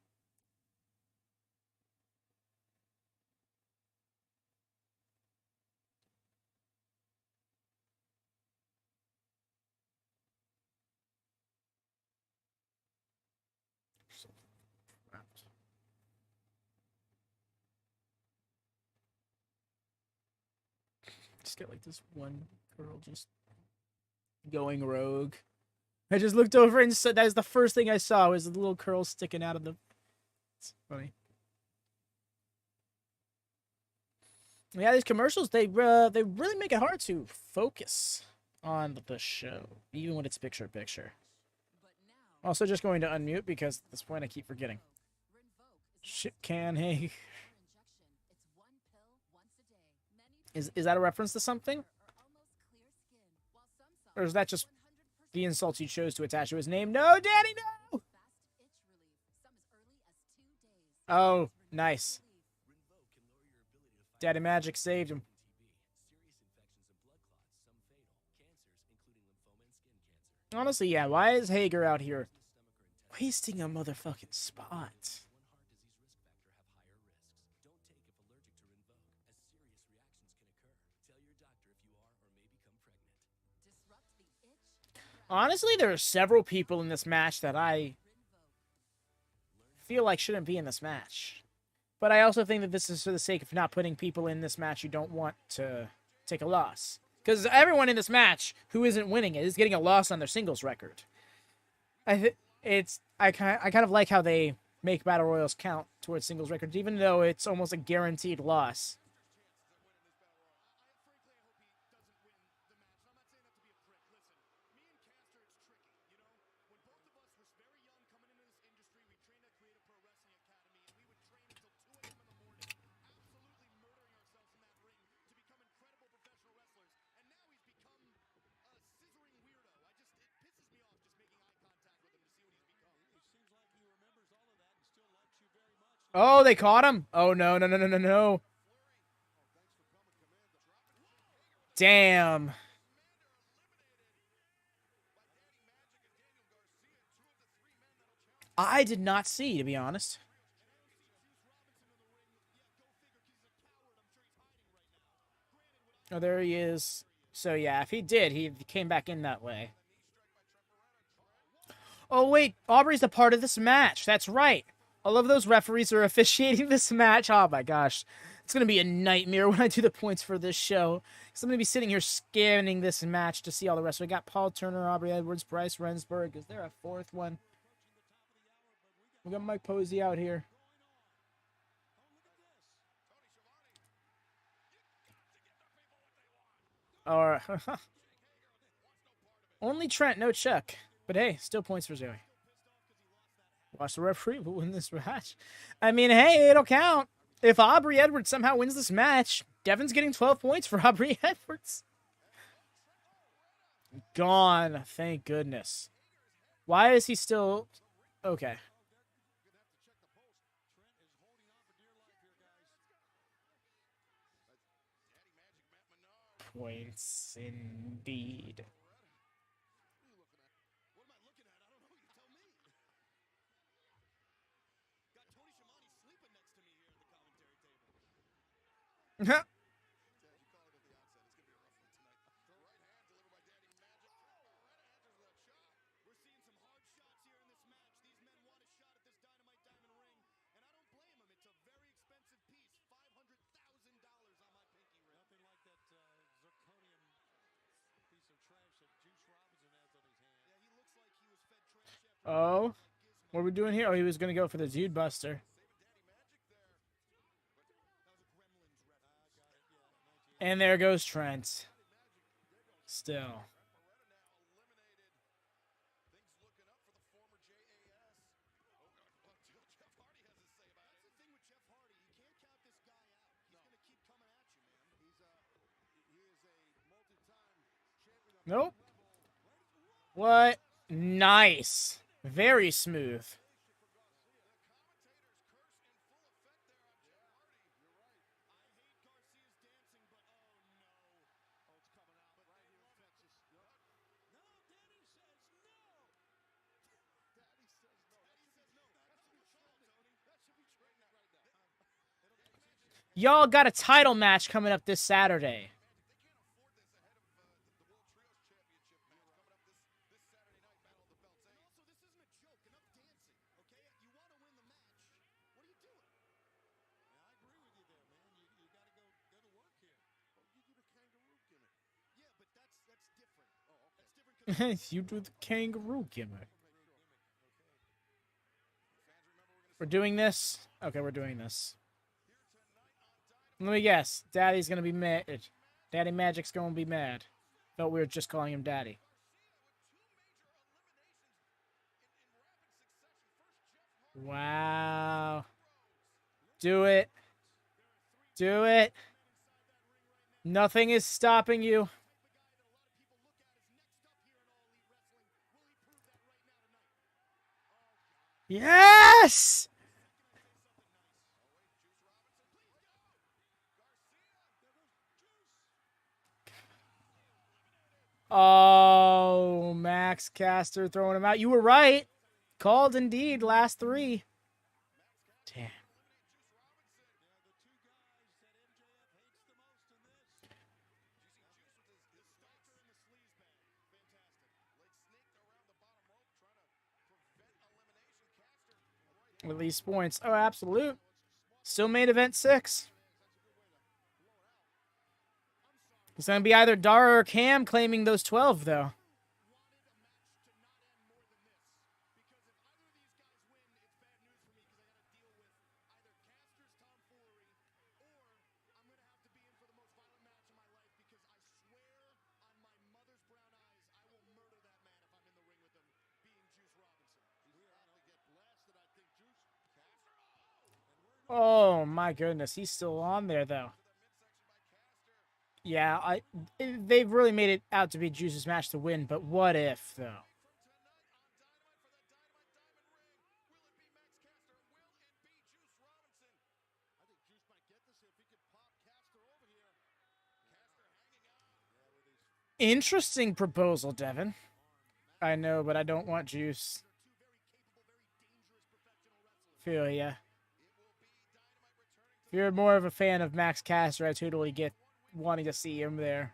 Just get like this one girl just going rogue. I just looked over and said that was the first thing I saw was the little curl sticking out of the... It's funny. Yeah, these commercials, they really make it hard to focus on the show, even when it's picture-in-picture. Also just going to unmute because at this point I keep forgetting. Shit can, hey. Is that a reference to something? Or is that just the insults he chose to attach to his name? No, Daddy, no! Oh, nice. Daddy Magic saved him. Honestly, yeah, why is Hager out here wasting a motherfucking spot? Honestly, there are several people in this match that I feel like shouldn't be in this match. But I also think that this is for the sake of not putting people in this match you don't want to take a loss. Because everyone in this match who isn't winning it is getting a loss on their singles record. I kind of like how they make battle royals count towards singles records, even though it's almost a guaranteed loss. Oh, they caught him? Oh, no, no, no, no, no, no. Damn. I did not see, to be honest. Oh, there he is. So, yeah, if he did, he came back in that way. Oh, wait, Aubrey's a part of this match. That's right. All of those referees are officiating this match. Oh, my gosh. It's going to be a nightmare when I do the points for this show. Because I'm going to be sitting here scanning this match to see all the rest. We got Paul Turner, Aubrey Edwards, Bryce Rensburg. Is there a fourth one? We got Mike Posey out here. Or only Trent, no Chuck. But hey, still points for Zoe. Watch the referee will win this match. I mean, hey, it'll count. If Aubrey Edwards somehow wins this match, Devin's getting 12 points for Aubrey Edwards. Gone. Thank goodness. Why is he still... Okay. points indeed. Oh, what are we doing here? Oh, he was gonna go for the Dude Buster. And there goes Trent. Still. Nope. What? Nice. Very smooth. Y'all got a title match coming up this Saturday. You do the kangaroo gimmick. We're doing this? Okay, we're doing this. Let me guess. Daddy's gonna be mad. Daddy Magic's gonna be mad. Felt weird just calling him Daddy. Wow. Do it. Do it. Nothing is stopping you. Yes! Oh, Max Caster throwing him out. You were right. Called indeed. Last three. Damn. Release points. Oh, absolute. Still main event 6. It's going to be either Dara or Cam claiming those 12, though. Oh, my goodness. He's still on there, though. Yeah, they've really made it out to be Juice's match to win, but what if, though? Interesting proposal, Devin. I know, but I don't want Juice. Feel ya. If you're more of a fan of Max Caster, I totally get wanting to see him there.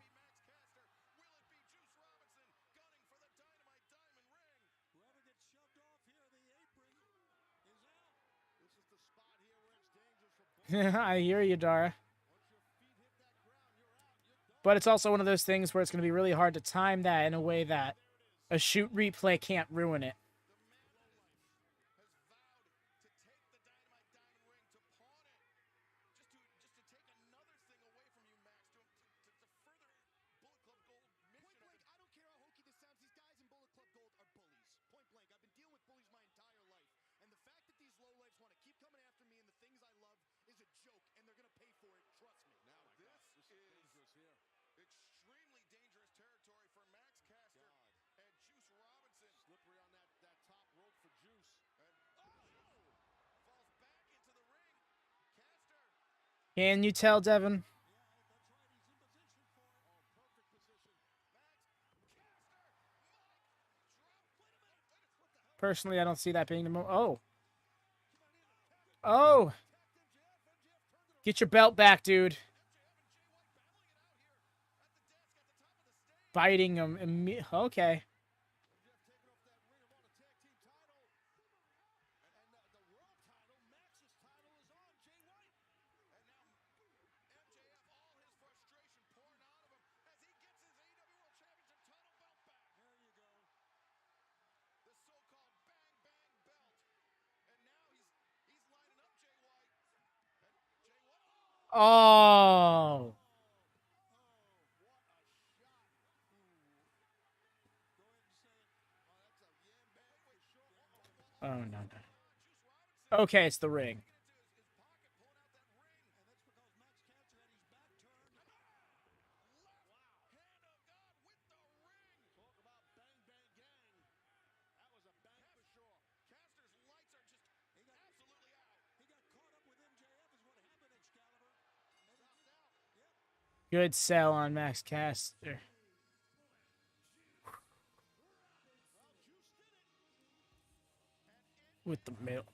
I hear you, Dara. But it's also one of those things where it's going to be really hard to time that in a way that a shoot replay can't ruin it. Can you tell, Devin? Personally, I don't see that being the Oh. Oh. Get your belt back, dude. Biting him. Okay. Oh. Oh, no, no. Okay, it's the ring. Good sell on Max Caster. With the middle.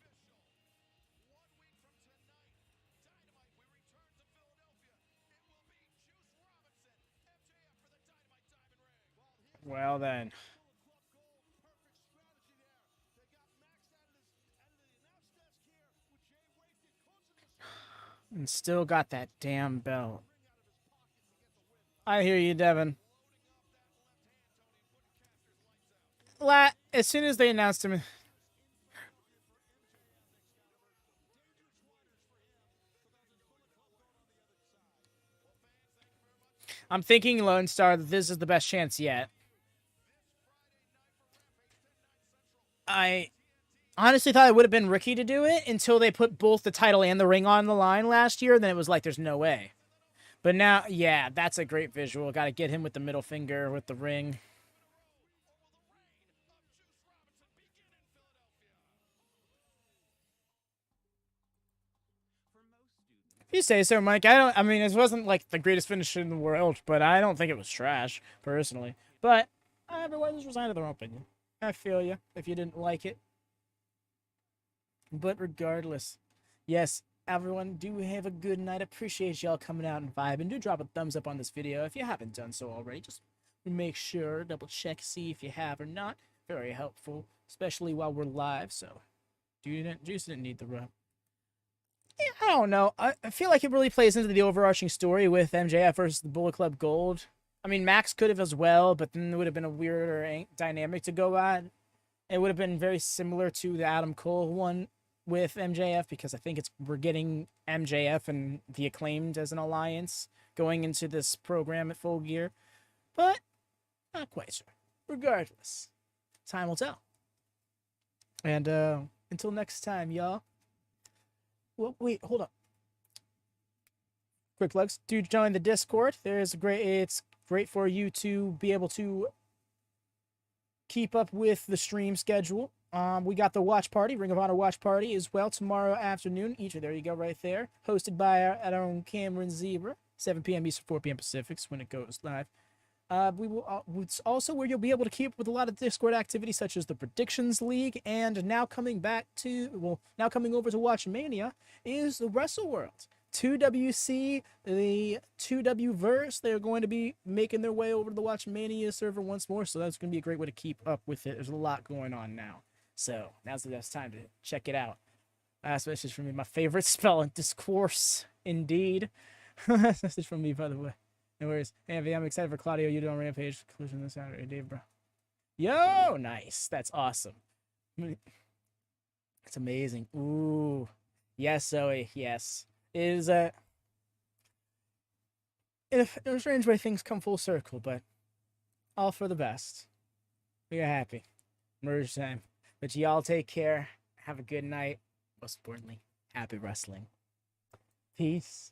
Well then. And still got that damn belt. I hear you, Devin. As soon as they announced him... I'm thinking Lone Star that this is the best chance yet. I honestly thought it would have been Ricky to do it until they put both the title and the ring on the line last year. Then it was like, there's no way. But now, yeah, that's a great visual. Got to get him with the middle finger with the ring. If you say so, Mike. I mean, it wasn't like the greatest finish in the world, but I don't think it was trash, personally. But everyone's resigned to their own opinion. I feel you if you didn't like it. But regardless, yes, everyone, do have a good night. Appreciate y'all coming out and vibing. Do drop a thumbs up on this video if you haven't done so already. Just make sure, double check, see if you have or not. Very helpful, especially while we're live. So, Juice didn't need the rub. Yeah, I don't know. I feel like it really plays into the overarching story with MJF versus the Bullet Club Gold. I mean, Max could have as well, but then it would have been a weirder dynamic to go on. It would have been very similar to the Adam Cole one with MJF, because I think we're getting MJF and the Acclaimed as an alliance going into this program at Full Gear. But not quite sure. Regardless, time will tell. And until next time, y'all. Well, wait, hold up. Quick plugs. Do join the Discord. It's great for you to be able to keep up with the stream schedule. We got the watch party, Ring of Honor watch party as well tomorrow afternoon. There you go, right there. Hosted by our own Cameron Zebra. 7 p.m. Eastern, 4 p.m. Pacific when it goes live. It's also where you'll be able to keep up with a lot of Discord activities such as the Predictions League, and now coming over to WatchMania is the Wrestle World. 2WC, the 2W-verse, they're going to be making their way over to the WatchMania server once more, so that's going to be a great way to keep up with it. There's a lot going on now. So, now's the best time to check it out. Last message from me, my favorite spell in discourse, indeed. Last message from me, by the way. No worries. Hey, I'm excited for Claudio. You on Rampage conclusion this Saturday, Dave, bro. Yo, nice. That's awesome. It's amazing. Ooh. Yes, Zoe. Yes. It is in a strange way things come full circle, but all for the best. We are happy. Merge time. But y'all take care. Have a good night. Most importantly, happy wrestling. Peace.